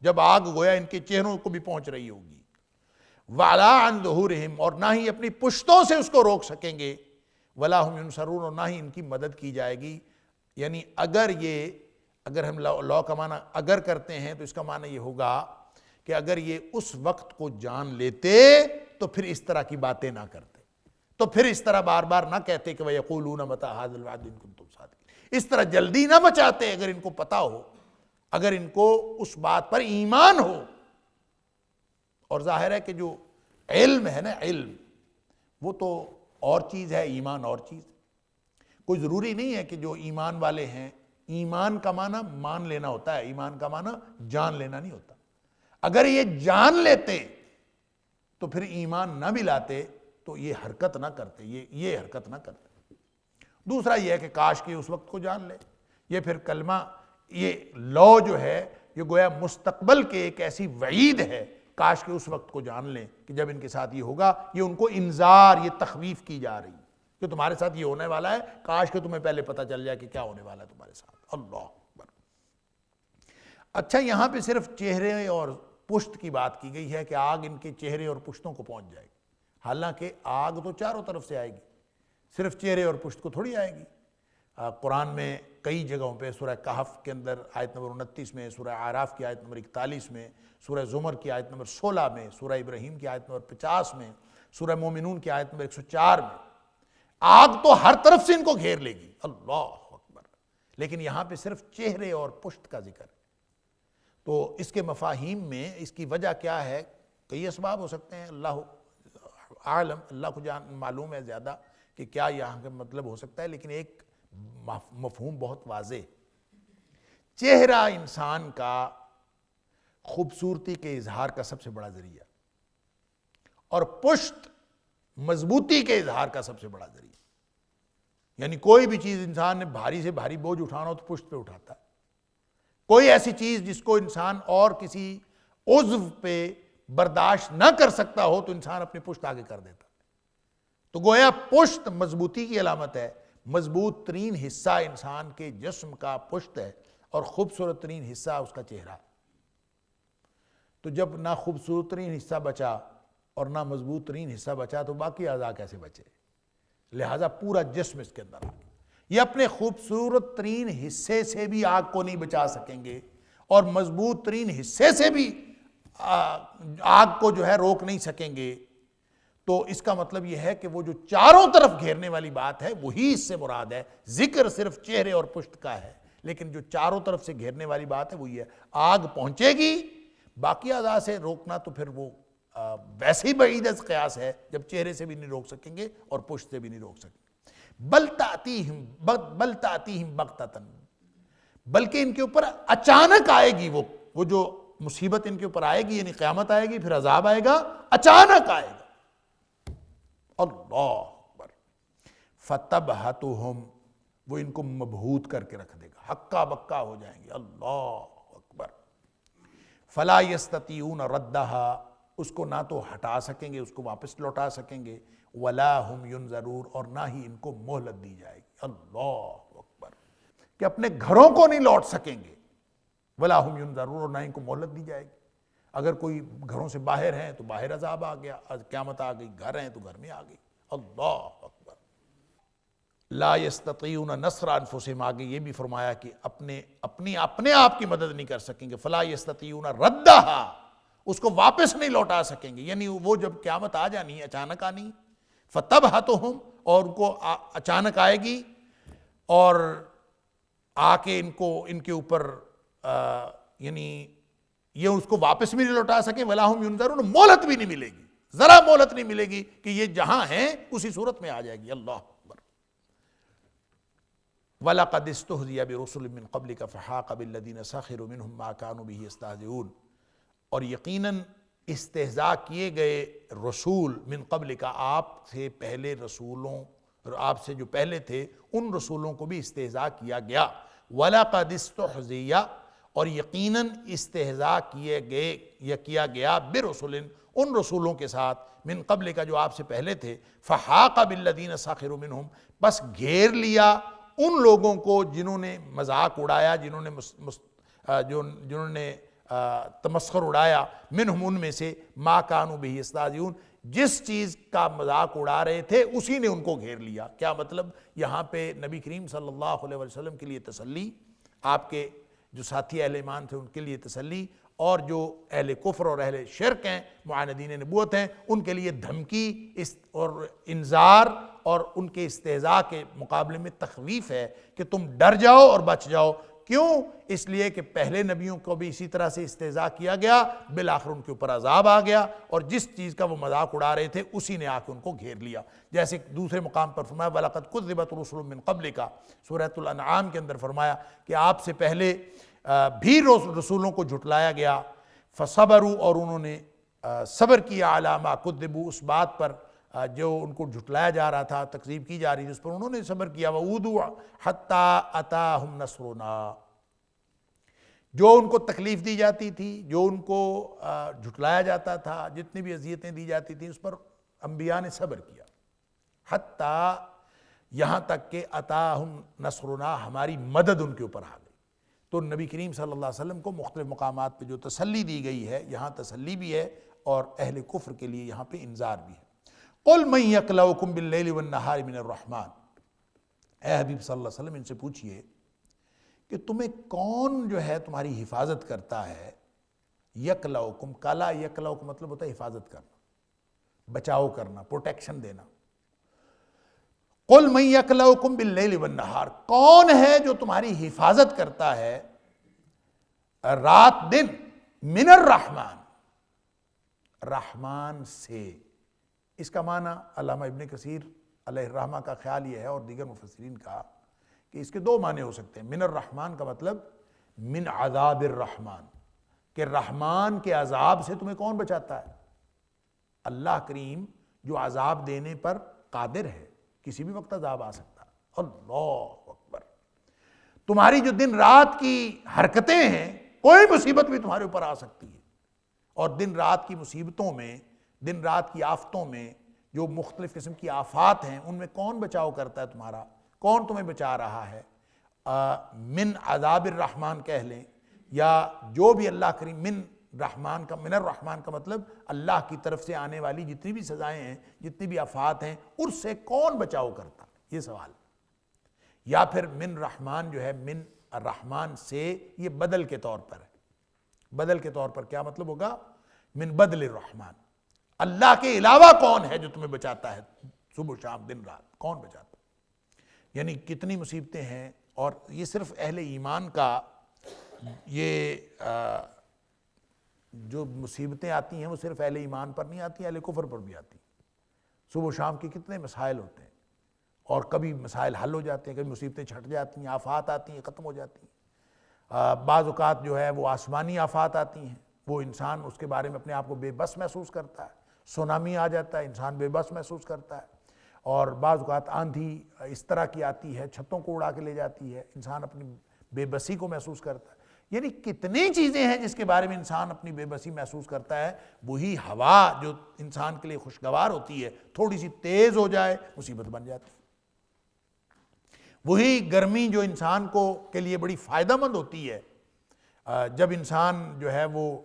جب آگ گویا ان کے چہروں کو بھی پہنچ رہی ہوگی۔ ولا عن ظہورہم، اور نہ ہی اپنی پشتوں سے اس کو روک سکیں گے۔ ولا ہم ینصرون، اور نہ ہی ان کی مدد کی جائے گی۔ یعنی اگر ہم لو کا معنی اگر کرتے ہیں تو اس کا معنی یہ ہوگا کہ اگر یہ اس وقت کو جان لیتے تو پھر اس طرح کی باتیں نہ کرتے، تو پھر اس طرح بار بار نہ کہتے کہ وَيَقُولُونَ مَتَىٰ هَٰذَا الْوَعْدُ إِن كُنتُمْ صَادِقِينَ، اس طرح جلدی نہ مچاتے اگر ان کو پتا ہو، اگر ان کو اس بات پر ایمان ہو۔ اور ظاہر ہے کہ جو علم ہے نا، علم وہ تو اور چیز ہے، ایمان اور چیز۔ کوئی ضروری نہیں ہے کہ جو ایمان والے ہیں، ایمان کا معنی مان لینا ہوتا ہے، ایمان کا معنی جان لینا نہیں ہوتا۔ اگر یہ جان لیتے تو پھر ایمان نہ بھی لاتے تو یہ حرکت نہ کرتے، یہ حرکت نہ کرتے۔ دوسرا یہ ہے کہ کاش کہ اس وقت کو جان لے، یہ پھر کلمہ، یہ لو جو ہے یہ گویا مستقبل کے ایک ایسی وعید ہے، کاش کہ اس وقت کو جان لیں کہ جب ان کے ساتھ یہ ہوگا، یہ ان کو انذار، یہ تخویف کی جا رہی کہ تمہارے ساتھ یہ ہونے والا ہے، کاش کہ تمہیں پہلے پتہ چل جائے کہ کیا ہونے والا ہے تمہارے ساتھ۔ اللہ اکبر۔ اچھا، یہاں پہ صرف چہرے اور پشت کی بات کی گئی ہے کہ آگ ان کے چہرے اور پشتوں کو پہنچ جائے گی، حالانکہ آگ تو چاروں طرف سے آئے گی، صرف چہرے اور پشت کو تھوڑی آئے گی۔ قرآن میں کئی جگہوں پہ، سورہ کہف کے اندر آیت نمبر 29 میں، سورہ اعراف کی آیت نمبر 41 میں، سورہ زمر کی آیت نمبر 16 میں، سورہ ابراہیم کی آیت نمبر 50 میں، سورہ مومنون کی آیت نمبر 104 میں، آگ تو ہر طرف سے ان کو گھیر لے گی۔ اللہ اکبر۔ لیکن یہاں پہ صرف چہرے اور پشت کا ذکر ہے۔ تو اس کے مفاہیم میں اس کی وجہ کیا ہے؟ کئی اسباب ہو سکتے ہیں، اللہ عالم، اللہ کو معلوم ہے زیادہ کہ کیا یہاں کا مطلب ہو سکتا ہے، لیکن ایک مفہوم بہت واضح، چہرہ انسان کا خوبصورتی کے اظہار کا سب سے بڑا ذریعہ، اور پشت مضبوطی کے اظہار کا سب سے بڑا ذریعہ۔ یعنی کوئی بھی چیز انسان نے بھاری سے بھاری بوجھ اٹھانا ہو تو پشت پہ اٹھاتا ہے، کوئی ایسی چیز جس کو انسان اور کسی عضو پہ برداشت نہ کر سکتا ہو تو انسان اپنی پشت آگے کر دیتا ہے۔ تو گویا پشت مضبوطی کی علامت ہے، مضبوط ترین حصہ انسان کے جسم کا پشت ہے، اور خوبصورت ترین حصہ اس کا چہرہ۔ تو جب نہ خوبصورت ترین حصہ بچا اور نہ مضبوط ترین حصہ بچا تو باقی اعضاء کیسے بچے؟ لہذا پورا جسم اس کے اندر آ گیا۔ یہ اپنے خوبصورت ترین حصے سے بھی آگ کو نہیں بچا سکیں گے، اور مضبوط ترین حصے سے بھی آگ کو جو ہے روک نہیں سکیں گے۔ تو اس کا مطلب یہ ہے کہ وہ جو چاروں طرف گھیرنے والی بات ہے وہی اس سے مراد ہے۔ ذکر صرف چہرے اور پشت کا ہے، لیکن جو چاروں طرف سے گھیرنے والی بات ہے وہی ہے، آگ پہنچے گی، باقی اعضاء سے روکنا تو پھر وہ ویسے ہی بعید از قیاس ہے، جب چہرے سے بھی نہیں روک سکیں گے اور پشت سے بھی نہیں روک سکیں گے۔ بل تأتیہم بغتۃ، بلکہ ان کے اوپر اچانک آئے گی وہ جو مصیبت ان کے اوپر آئے گی، یعنی قیامت آئے گی، پھر عذاب آئے گا، اچانک آئے گا۔ اللہ اکبر۔ فتبہتہم، وہ ان کو مبہوت کر کے رکھ دے گا، ہکا بکا ہو جائیں گے۔ اللہ اکبر۔ فلا یستطیعون ردہا، اس کو نہ تو ہٹا سکیں گے، اس کو واپس لوٹا سکیں گے، ولا ہم ینظرون، اور نہ ہی ان کو مہلت دی جائے گی۔ اللہ اکبر۔ کہ اپنے گھروں کو نہیں لوٹ سکیں گے، ولا ہم ینظرون، اور نہ ان کو مہلت دی جائے گی۔ اگر کوئی گھروں سے باہر ہیں تو باہر عذاب آ گیا، قیامت آ گئی، گھر ہیں تو گھر میں آ گئی۔ اللہ اکبر۔ لا یستطیعون نصر انفسہم، آگے یہ بھی فرمایا کہ اپنے آپ کی مدد نہیں کر سکیں گے۔ فلا یستطیعون ردھا، اس کو واپس نہیں لوٹا سکیں گے، یعنی وہ جب قیامت آ جانی ہے، اچانک آنی، فتبہتہم، اور ان کو اچانک آئے گی اور آ کے ان کے اوپر یعنی یہ اس کو واپس بھی نہیں لوٹا سکیں، ولا ہم ینظرون، مہلت بھی نہیں ملے گی، ذرا مہلت نہیں ملے گی کہ یہ جہاں ہیں اسی صورت میں آ جائے گی۔ اللہ اکبر۔ وَلَقَدِ اسْتُهْزِئَ بِرُسُلٍ مِّن قَبْلِكَ فَحَاقَ بِالَّذِينَ سَخِرُوا مِنْهُمْ مَا كَانُوا بِهِ يَسْتَهْزِئُونَ، اور یقیناً استہزاء کیے گئے رسول من قبل کا، آپ سے پہلے رسولوں، آپ سے جو پہلے تھے ان رسولوں کو بھی استہزاء کیا گیا۔ وَلَقَدِ اسْتُهْزِئَ، اور یقیناً استہزاء کیا گیا برسل، ان رسولوں کے ساتھ من قبل کا جو آپ سے پہلے تھے، فحاق بالذین سخروا منہم، بس گھیر لیا ان لوگوں کو جنہوں نے مذاق اڑایا، جنہوں نے تمسخر اڑایا، منہم، ان میں سے، ما کانوا بہ یستہزئون، جس چیز کا مذاق اڑا رہے تھے اسی نے ان کو گھیر لیا۔ کیا مطلب؟ یہاں پہ نبی کریم صلی اللہ علیہ وسلم کے لیے تسلی، آپ کے جو ساتھی اہل ایمان تھے ان کے لیے تسلی، اور جو اہل کفر اور اہل شرک ہیں، معاندین نبوت ہیں، ان کے لیے دھمکی اور انذار، اور ان کے استہزاء کے مقابلے میں تخویف ہے کہ تم ڈر جاؤ اور بچ جاؤ۔ کیوں؟ اس لیے کہ پہلے نبیوں کو بھی اسی طرح سے استہزاء کیا گیا، بالآخر ان کے اوپر عذاب آ گیا، اور جس چیز کا وہ مذاق اڑا رہے تھے اسی نے آ کے ان کو گھیر لیا۔ جیسے دوسرے مقام پر فرمایا وَلَقَدْ كُذِّبَتْ رُسُلٌ مِّن قَبْلِكَ، سورۃ الانعام کے اندر فرمایا کہ آپ سے پہلے بھی رسولوں کو جھٹلایا گیا، فصبروا، اور انہوں نے صبر کیا، علی ما کذبوا، اس بات پر جو ان کو جھٹلایا جا رہا تھا، تکذیب کی جا رہی تھی، اس پر انہوں نے صبر کیا۔ وَأُوذُوا حَتَّىٰ أَتَاهُمْ نَصْرُنَا، جو ان کو تکلیف دی جاتی تھی، جو ان کو جھٹلایا جاتا تھا، جتنی بھی اذیتیں دی جاتی تھیں، اس پر انبیاء نے صبر کیا، حتیٰ یہاں تک کہ أَتَاهُمْ نَصْرُنَا، ہماری مدد ان کے اوپر آ گئی۔ تو نبی کریم صلی اللہ علیہ وسلم کو مختلف مقامات پہ جو تسلی دی گئی ہے، یہاں تسلی بھی ہے اور اہل کفر کے لیے یہاں پہ انذار بھی ہے۔ قُلْ مَنْ يَكْلَؤُكُمْ بِاللَّيْلِ وَالنَّهَارِ مِنَ الرَّحْمَنِ، اے حبیب صلی اللہ علیہ وسلم ان سے پوچھئے کہ تمہیں کون جو ہے تمہاری حفاظت کرتا ہے؟ یکلؤکم، کالا یکلؤکم مطلب ہوتا ہے حفاظت کرنا، بچاؤ کرنا، پروٹیکشن دینا۔ قُلْ مَنْ يَكْلَؤُكُمْ بِاللَّيْلِ وَالنَّهَارِ، کون ہے جو تمہاری حفاظت کرتا ہے رات دن؟ من الرحمن، رحمان سے۔ اس کا معنی علامہ ابن کثیر علیہ الرحمہ کا خیال یہ ہے، اور دیگر مفسرین کا، کہ اس کے دو معنی ہو سکتے ہیں۔ من الرحمن کا مطلب من عذاب الرحمن، کہ رحمان کے عذاب سے تمہیں کون بچاتا ہے؟ اللہ کریم جو عذاب دینے پر قادر ہے، کسی بھی وقت عذاب آ سکتا ہے۔ اللہ اکبر۔ تمہاری جو دن رات کی حرکتیں ہیں، کوئی مصیبت بھی تمہارے اوپر آ سکتی ہے، اور دن رات کی مصیبتوں میں، دن رات کی آفتوں میں، جو مختلف قسم کی آفات ہیں، ان میں کون بچاؤ کرتا ہے تمہارا؟ کون تمہیں بچا رہا ہے؟ من عذاب الرحمن کہہ لیں، یا جو بھی اللہ کریم، من الرحمن کا مطلب اللہ کی طرف سے آنے والی جتنی بھی سزائیں ہیں، جتنی بھی آفات ہیں، اس سے کون بچاؤ کرتا؟ یہ سوال۔ یا پھر من رحمان جو ہے، من الرحمن سے، یہ بدل کے طور پر ہے۔ بدل کے طور پر کیا مطلب ہوگا؟ من بدل الرحمن، اللہ کے علاوہ کون ہے جو تمہیں بچاتا ہے صبح شام دن رات؟ کون بچاتا ہے؟ یعنی کتنی مصیبتیں ہیں، اور یہ صرف اہل ایمان کا، یہ جو مصیبتیں آتی ہیں وہ صرف اہل ایمان پر نہیں آتی، اہل کفر پر بھی آتی ہیں۔ صبح و شام کے کتنے مسائل ہوتے ہیں، اور کبھی مسائل حل ہو جاتے ہیں، کبھی مصیبتیں چھٹ جاتی ہیں، آفات آتی ہیں، ختم ہو جاتی ہیں۔ بعض اوقات جو ہے وہ آسمانی آفات آتی ہیں، وہ انسان اس کے بارے میں اپنے آپ کو بے بس محسوس کرتا ہے۔ سونامی آ جاتا ہے، انسان بے بس محسوس کرتا ہے۔ اور بعض اوقات آندھی اس طرح کی آتی ہے، چھتوں کو اڑا کے لے جاتی ہے، انسان اپنی بے بسی کو محسوس کرتا ہے۔ یعنی کتنی چیزیں ہیں جس کے بارے میں انسان اپنی بے بسی محسوس کرتا ہے۔ وہی ہوا جو انسان کے لیے خوشگوار ہوتی ہے، تھوڑی سی تیز ہو جائے مصیبت بن جاتی ہے۔ وہی گرمی جو انسان کو کے لیے بڑی فائدہ مند ہوتی ہے، جب انسان جو ہے وہ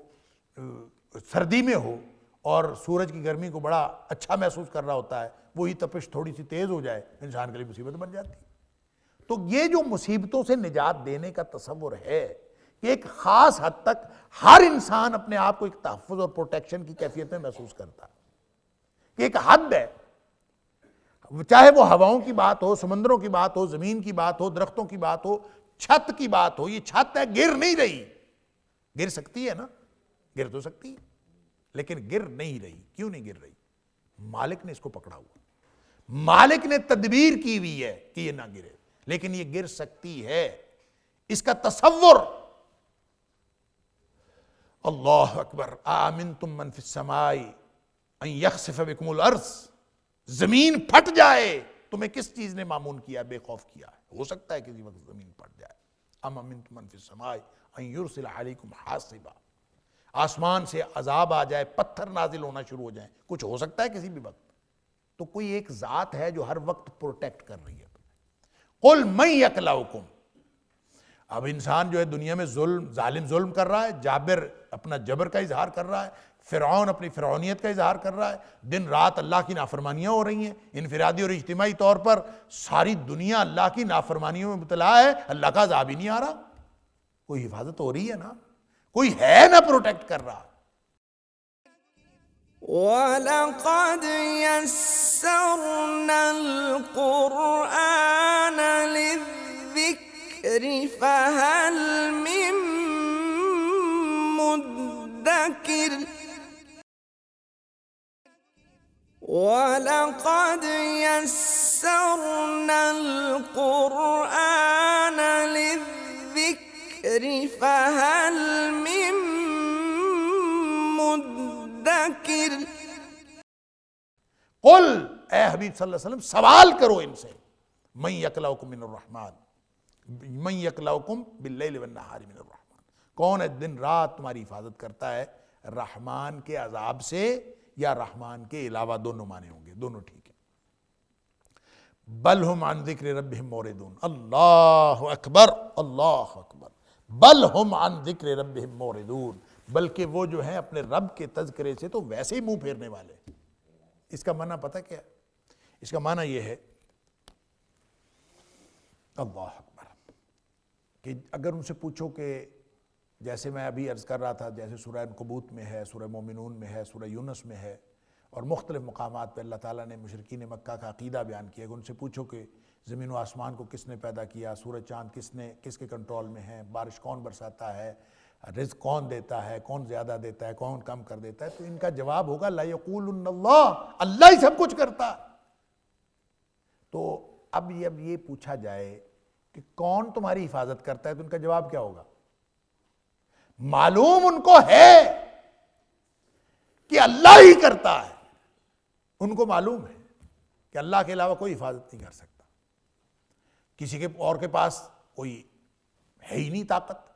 سردی میں ہو اور سورج کی گرمی کو بڑا اچھا محسوس کر رہا ہوتا ہے، وہی تپش تھوڑی سی تیز ہو جائے انسان کے لیے مصیبت بن جاتی ہے۔ تو یہ جو مصیبتوں سے نجات دینے کا تصور ہے کہ ایک خاص حد تک ہر انسان اپنے آپ کو ایک تحفظ اور پروٹیکشن کی کیفیت میں محسوس کرتا ہے کہ ایک حد ہے، چاہے وہ ہواؤں کی بات ہو، سمندروں کی بات ہو، زمین کی بات ہو، درختوں کی بات ہو، چھت کی بات ہو۔ یہ چھت ہے، گر نہیں رہی، گر سکتی ہے نا، گر تو سکتی ہے لیکن گر نہیں رہی۔ کیوں نہیں گر رہی؟ مالک نے اس کو پکڑا ہوا، مالک نے تدبیر کی ہوئی ہے کہ یہ نہ گرے، لیکن یہ گر سکتی ہے۔ اس کا تصور، اللہ اکبر، آمنتم من فی السماء ان یخسف بکم الارض، زمین پھٹ جائے، تمہیں کس چیز نے معمون کیا، بے خوف کیا ہے؟ ہو سکتا ہے کسی وقت زمین پھٹ جائے۔ ام امنتم من فی السماء ان یرسل علیکم حاصبا، آسمان سے عذاب آ جائے، پتھر نازل ہونا شروع ہو جائیں، کچھ ہو سکتا ہے کسی بھی وقت۔ تو کوئی ایک ذات ہے جو ہر وقت پروٹیکٹ کر رہی ہے تمہیں۔ قل من یکلؤکم، اب انسان جو ہے دنیا میں ظالم ظلم کر رہا ہے، جابر اپنا جبر کا اظہار کر رہا ہے، فرعون اپنی فرعونیت کا اظہار کر رہا ہے، دن رات اللہ کی نافرمانیاں ہو رہی ہیں، انفرادی اور اجتماعی طور پر ساری دنیا اللہ کی نافرمانیوں میں مبتلا ہے، اللہ کا عذاب ہی نہیں آ رہا۔ کوئی حفاظت ہو رہی ہے نا، کوئی ہے نہ پروٹیکٹ کر رہا۔ وَلَقَدْ يَسَّرْنَا الْقُرْآنَ لِلذِّكْرِ فَهَلْ مِن مُّدَّكِرٍ وَلَقَدْ يَسَّرْنَا الْقُرْآنَ لِلذِّكْرِ فَهَلْ مِن مُّدَّكِرٍ۔ قل، اے حبیب صلی اللہ علیہ وسلم سوال کرو ان سے، من یکلؤکم من الرحمن، من یکلؤکم باللیل والنہار من الرحمن، کون ہے دن رات تمہاری حفاظت کرتا ہے رحمان کے عذاب سے یا رحمان کے علاوہ؟ دونوں معنی ہوں گے، دونوں ٹھیک ہیں۔ بل ہم عن ذکر ربہم موردون، اللہ اکبر، اللہ اکبر، بل ہم عن ذکر ربہم موردون، بلکہ وہ جو ہیں اپنے رب کے تذکرے سے تو ویسے ہی منہ پھیرنے والے۔ اس کا معنی پتہ کیا ہے؟ اس کا معنی یہ ہے، اللہ اکبر، کہ اگر ان سے پوچھو کہ جیسے میں ابھی عرض کر رہا تھا، جیسے سورہ عنکبوت میں ہے، سورہ مومنون میں ہے، سورہ یونس میں ہے، اور مختلف مقامات پہ اللہ تعالیٰ نے مشرکین مکہ کا عقیدہ بیان کیا، کہ ان سے پوچھو کہ زمین و آسمان کو کس نے پیدا کیا، سورج چاند کس کے کنٹرول میں ہے، بارش کون برساتا ہے، رزق کون دیتا ہے، کون زیادہ دیتا ہے، کون کم کر دیتا ہے، تو ان کا جواب ہوگا لَيَقُولُنَّ اللَّهُ، اللہ ہی سب کچھ کرتا ہے۔ تو اب یہ پوچھا جائے کہ کون تمہاری حفاظت کرتا ہے، تو ان کا جواب کیا ہوگا؟ معلوم ان کو ہے کہ اللہ ہی کرتا ہے، ان کو معلوم ہے کہ اللہ کے علاوہ کوئی حفاظت نہیں کر سکتا، کسی کے اور کے پاس کوئی ہے ہی نہیں طاقت۔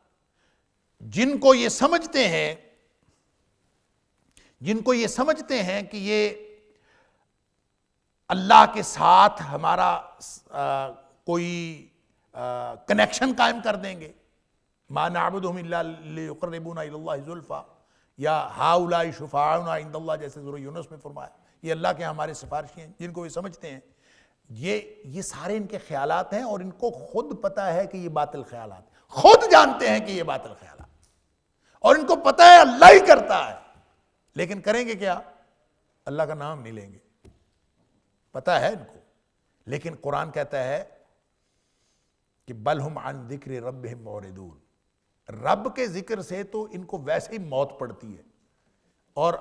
جن کو یہ سمجھتے ہیں کہ یہ اللہ کے ساتھ ہمارا کوئی کنیکشن قائم کر دیں گے، ما نعبدہم الا لیقربونا الی اللہ زلفیٰ، یا ہؤلاء شفاعؤنا عند اللہ، جیسے سورہ یونس میں فرمایا، یہ اللہ کے ہمارے سفارشی ہیں، جن کو یہ سمجھتے ہیں، یہ سارے ان کے خیالات ہیں، اور ان کو خود پتہ ہے کہ یہ باطل خیالات، خود جانتے ہیں کہ یہ باطل خیالات، اور ان کو پتہ ہے اللہ ہی کرتا ہے، لیکن کریں گے کیا؟ اللہ کا نام نہیں لیں گے، پتہ ہے ان کو۔ لیکن قرآن کہتا ہے کہ بل ہم عن ذکر ربہم موردون، رب کے ذکر سے تو ان کو ویسے ہی موت پڑتی ہے، اور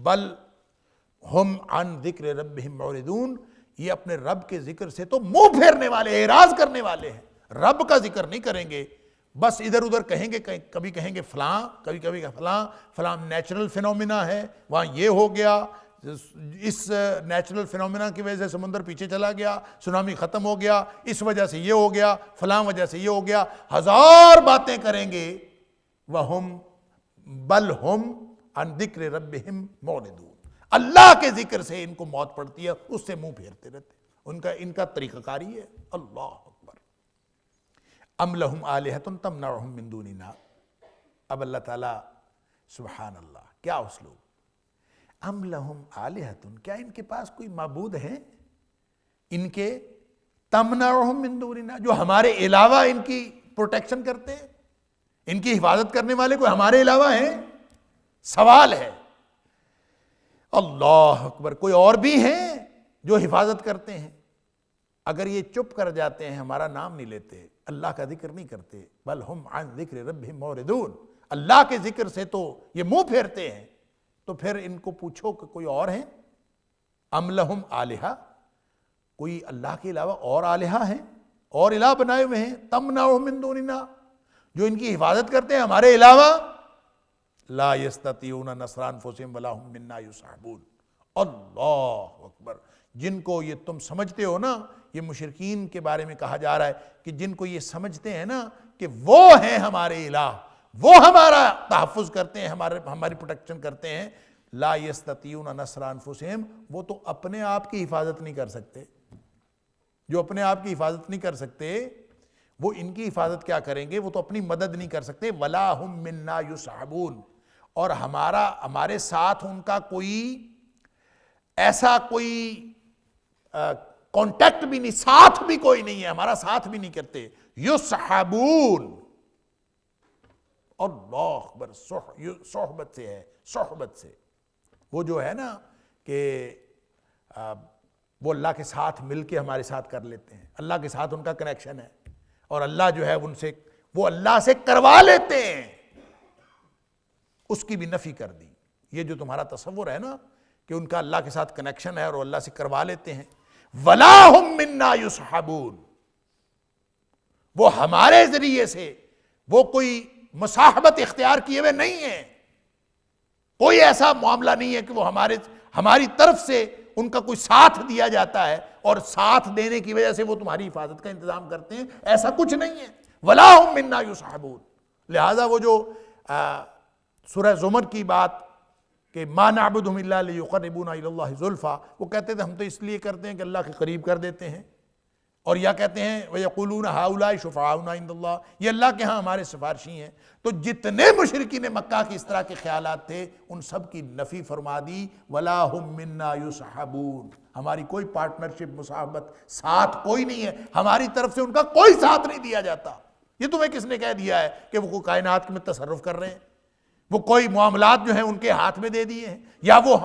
بل ہم عن ذکر ربہم موردون، یہ اپنے رب کے ذکر سے تو منہ پھیرنے والے، اعراض کرنے والے ہیں، رب کا ذکر نہیں کریں گے، بس ادھر ادھر کہیں گے، کبھی کہیں گے فلاں، کبھی فلاں نیچرل فینومینا ہے، وہاں یہ ہو گیا، اس نیچرل فینومینا کی وجہ سے سمندر پیچھے چلا گیا، سونامی ختم ہو گیا، اس وجہ سے یہ ہو گیا، فلاں وجہ سے یہ ہو گیا، ہزار باتیں کریں گے۔ وَهُمْ بَلْ هُمْ عَنْ ذِكْرِ رَبِّهِمْ مُعْرِضُونَ، اللہ کے ذکر سے ان کو موت پڑتی ہے، اس سے منہ پھیرتے رہتے، ان کا طریقہ کاری ہے۔ اللہ اکبر۔ ام لہم آلہۃ تمنعہم من دوننا، اب اللہ تعالیٰ سبحان اللہ، کیا اسلوب. ام لہم آلہۃ، کیا ان کے پاس کوئی معبود ہیں ان کے تمنعہم من دوننا، جو ہمارے علاوہ ان کی پروٹیکشن کرتے ہیں، ان کی حفاظت کرنے والے کوئی ہمارے علاوہ ہیں؟ سوال ہے. اللہ اکبر، کوئی اور بھی ہیں جو حفاظت کرتے ہیں؟ اگر یہ چپ کر جاتے ہیں، ہمارا نام نہیں لیتے، اللہ کا ذکر نہیں کرتے، بل ہم عن ذکر ربہم معرضون، اللہ کے ذکر سے تو یہ منہ پھیرتے ہیں، تو پھر ان کو پوچھو کہ کوئی اور ہیں؟ ام لہم آلہہ، کوئی اللہ کے علاوہ اور آلہہ ہیں، اور الہ بنائے ہوئے ہیں، تمنعہم من دوننا، جو ان کی حفاظت کرتے ہیں ہمارے علاوہ؟ لا یستطیعون نصر انفسہم ولا ہم منا یصحبون. اللہ اکبر. جن کو یہ تم سمجھتے ہو نا، یہ مشرکین کے بارے میں کہا جا رہا ہے کہ جن کو یہ سمجھتے ہیں نا کہ وہ ہیں ہمارے الہ، وہ ہمارا تحفظ کرتے ہیں، ہماری پروٹیکشن کرتے ہیں، لا یستطیعون نصر انفسہم، وہ تو اپنے آپ کی حفاظت نہیں کر سکتے. جو اپنے آپ کی حفاظت نہیں کر سکتے، وہ ان کی حفاظت کیا کریں گے؟ وہ تو اپنی مدد نہیں کر سکتے. ولا ہم منا یصحبون، اور ہمارے ساتھ ان کا کوئی ایسا کوئی کانٹیکٹ بھی نہیں، ساتھ بھی کوئی نہیں ہے، ہمارا ساتھ بھی نہیں کرتے. یصحبون، اللہ اکبر، صحبت سے ہے، صحبت سے. وہ جو ہے نا کہ وہ اللہ کے ساتھ مل کے ہمارے ساتھ کر لیتے ہیں، اللہ کے ساتھ ان کا کنیکشن ہے، اور اللہ جو ہے ان سے، وہ اللہ سے کروا لیتے ہیں، اس کی بھی نفی کر دی. یہ جو تمہارا تصور ہے نا کہ ان کا اللہ کے ساتھ کنیکشن ہے اور وہ اللہ سے کروا لیتے ہیں، ولا ہم منا یصحبون، وہ ہمارے ذریعے سے، وہ کوئی مصاحبت اختیار کیے ہوئے نہیں ہیں، کوئی ایسا معاملہ نہیں ہے کہ وہ ہماری طرف سے ان کا کوئی ساتھ دیا جاتا ہے اور ساتھ دینے کی وجہ سے وہ تمہاری حفاظت کا انتظام کرتے ہیں، ایسا کچھ نہیں ہے. ولا ہم منا یصحبون. لہذا وہ جو سورہ زمر کی بات کہ ما نعبدہم الا لیقربونا الی اللہ زلفیٰ، وہ کہتے تھے ہم تو اس لیے کرتے ہیں کہ اللہ کے قریب کر دیتے ہیں، اور یا کہتے ہیں وَيَقُولُونَ هَؤُلَاءِ شُفَعَاؤُنَا عِندَ اللَّهِ، یہ اللہ کے ہاں ہمارے سفارشی ہیں. تو جتنے مشرکین مکہ کی اس طرح کے خیالات تھے ان سب کی نفی فرما دی. وَلَا هُم مِنَّا يُصْحَبُونَ، ہماری کوئی پارٹنرشپ، مصاحبت، ساتھ کوئی نہیں ہے، ہماری طرف سے ان کا کوئی ساتھ نہیں دیا جاتا. یہ تمہیں کس نے کہہ دیا ہے کہ وہ کائنات میں تصرف کر رہے ہیں؟ وہ کوئی معاملات جو ہیں ان کے ہاتھ میں دے دیے ہیں، یا وہ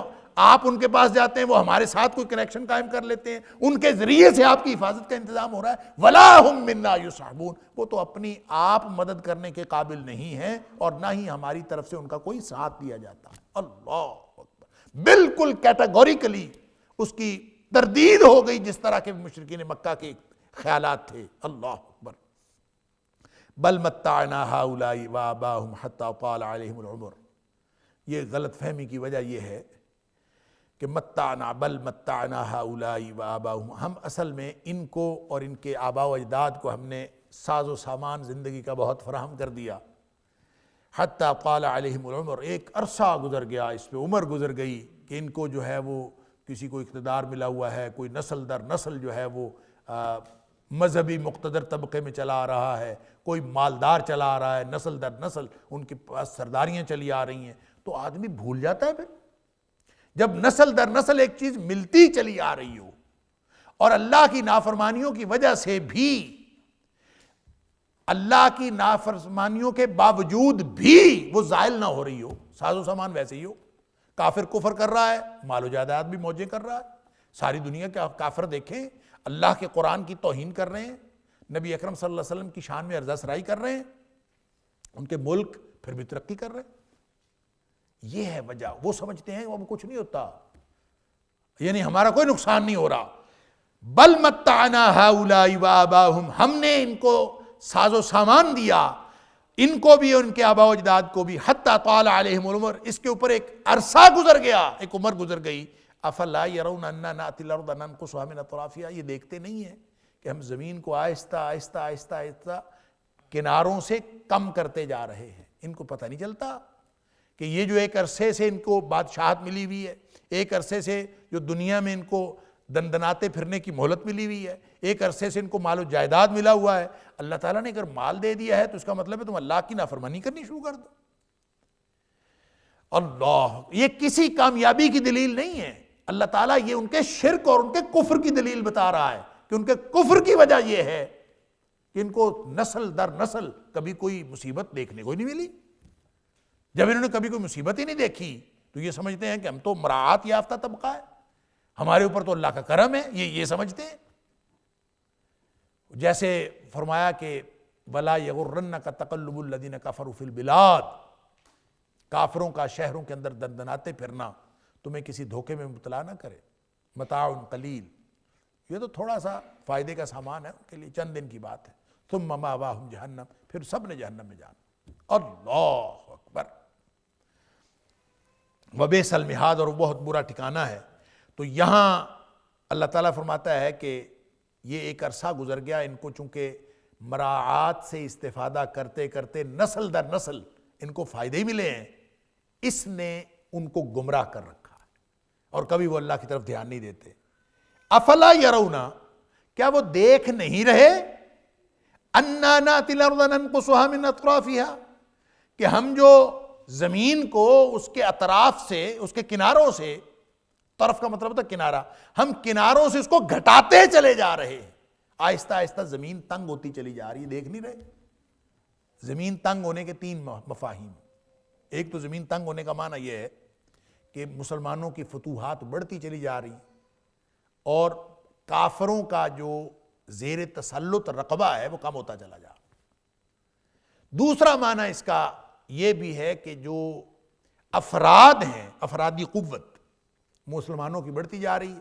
آپ ان کے پاس جاتے ہیں وہ ہمارے ساتھ کوئی کنیکشن قائم کر لیتے ہیں، ان کے ذریعے سے آپ کی حفاظت کا انتظام ہو رہا ہے. ولا ہم منا یصحبون، وہ تو اپنی آپ مدد کرنے کے قابل نہیں ہیں اور نہ ہی ہماری طرف سے ان کا کوئی ساتھ دیا جاتا. اللہ اکبر. بالکل کیٹاگوریکلی اس کی تردید ہو گئی جس طرح کے مشرکین مکہ کے خیالات تھے. اللہ اکبر. بل متعنا ہؤلاء وآباءهم حتى طال عليهم العمر. یہ غلط فہمی کی وجہ یہ ہے کہ متعنا، بل متعنا ہؤلاء وآباءهم، ہم اصل میں ان کو اور ان کے آباء و اجداد کو ہم نے ساز و سامان زندگی کا بہت فراہم کر دیا. حتی طال علیہم العمر، ایک عرصہ گزر گیا، اس پہ عمر گزر گئی کہ ان کو جو ہے وہ کسی کو اقتدار ملا ہوا ہے، کوئی نسل در نسل جو ہے وہ مذہبی مقتدر طبقے میں چلا آ رہا ہے، کوئی مالدار چلا آ رہا ہے، نسل در نسل ان کے پاس سرداریاں چلی آ رہی ہیں. تو آدمی بھول جاتا ہے پھر جب نسل در نسل ایک چیز ملتی چلی آ رہی ہو اور اللہ کی نافرمانیوں کی وجہ سے بھی، اللہ کی نافرمانیوں کے باوجود بھی وہ زائل نہ ہو رہی ہو. ساز و سامان ویسے ہی ہو، کافر کفر کر رہا ہے، مال و جائیداد بھی موجیں کر رہا ہے، ساری دنیا کے کافر دیکھیں اللہ کے قرآن کی توہین کر رہے ہیں، نبی اکرم صلی اللہ علیہ وسلم کی شان میں ارزہ سرائی کر رہے ہیں، ان کے ملک پھر بھی ترقی کر رہے ہیں. یہ ہے وجہ. وہ سمجھتے ہیں وہ کچھ نہیں ہوتا، یعنی ہمارا کوئی نقصان نہیں ہو رہا. بل متعنا ہؤلاء وآباءهم، ہم نے ان کو ساز و سامان دیا، ان کو بھی ان کے آباء و اجداد کو بھی. حتی طال علیہم العمر، اس کے اوپر ایک عرصہ گزر گیا، ایک عمر گزر گئی. افلا يرون اننا نأتي الارض ننقصها من اطرافها، یہ دیکھتے نہیں ہیں کہ ہم زمین کو آہستہ آہستہ آہستہ آہستہ کناروں سے کم کرتے جا رہے ہیں. ان کو پتہ نہیں چلتا کہ یہ جو ایک عرصے سے ان کو بادشاہت ملی ہوئی ہے، ایک عرصے سے جو دنیا میں ان کو دندناتے پھرنے کی مہلت ملی ہوئی ہے، ایک عرصے سے ان کو مال و جائیداد ملا ہوا ہے. اللہ تعالیٰ نے اگر مال دے دیا ہے تو اس کا مطلب ہے تم اللہ کی نافرمانی کرنی شروع کر دو. اللہ، یہ کسی کامیابی کی دلیل نہیں ہے، اللہ تعالیٰ یہ ان کے شرک اور ان کے کفر کی دلیل بتا رہا ہے کہ ان کے کفر کی وجہ یہ ہے کہ ان کو نسل در نسل کبھی کوئی مصیبت دیکھنے کو نہیں ملی۔ جب انہوں نے کبھی کوئی مصیبت ہی نہیں دیکھی تو یہ سمجھتے ہیں کہ ہم تو مراعات یافتہ طبقہ ہے، ہمارے اوپر تو اللہ کا کرم ہے، یہ سمجھتے ہیں۔ جیسے فرمایا کہ وَلَا يَغُرَّنَّكَ تَقَلُّبُ الَّذِينَ كَفَرُوا فِي الْبِلَادِ، کافروں کا شہروں کے اندر دندناتے پھرنا تمہیں کسی دھوکے میں مبتلا نہ کرے، متاع قلیل، یہ تو تھوڑا سا فائدے کا سامان ہے ان کے لیے، چند دن کی بات ہے، ثم مأواہم جہنم، پھر سب نے جہنم میں جانا۔ اللہ اکبر، وبئس المہاد، اور بہت برا ٹھکانہ ہے۔ تو یہاں اللہ تعالیٰ فرماتا ہے کہ یہ ایک عرصہ گزر گیا، ان کو چونکہ مراعات سے استفادہ کرتے کرتے نسل در نسل ان کو فائدے ہی ملے ہیں، اس نے ان کو گمراہ کر رکھا ہے، اور کبھی وہ اللہ کی طرف دھیان نہیں دیتے۔ افلا یرون، کیا وہ دیکھ نہیں رہے، انا ناتی الارض ننقصها من اطرافها، کہ ہم جو زمین کو اس کے اطراف سے، اس کے کناروں سے، طرف کا مطلب ہوتا ہے کنارہ، ہم کناروں سے اس کو گھٹاتے چلے جا رہے ہیں، آہستہ آہستہ زمین تنگ ہوتی چلی جا رہی ہے، دیکھ نہیں رہے؟ زمین تنگ ہونے کے تین مفاہیم، ایک تو زمین تنگ ہونے کا معنی یہ ہے کہ مسلمانوں کی فتوحات بڑھتی چلی جا رہی، اور کافروں کا جو زیر تسلط رقبہ ہے وہ کم ہوتا چلا جا رہا۔ دوسرا معنی اس کا یہ بھی ہے کہ جو افراد ہیں، افرادی قوت مسلمانوں کی بڑھتی جا رہی ہے،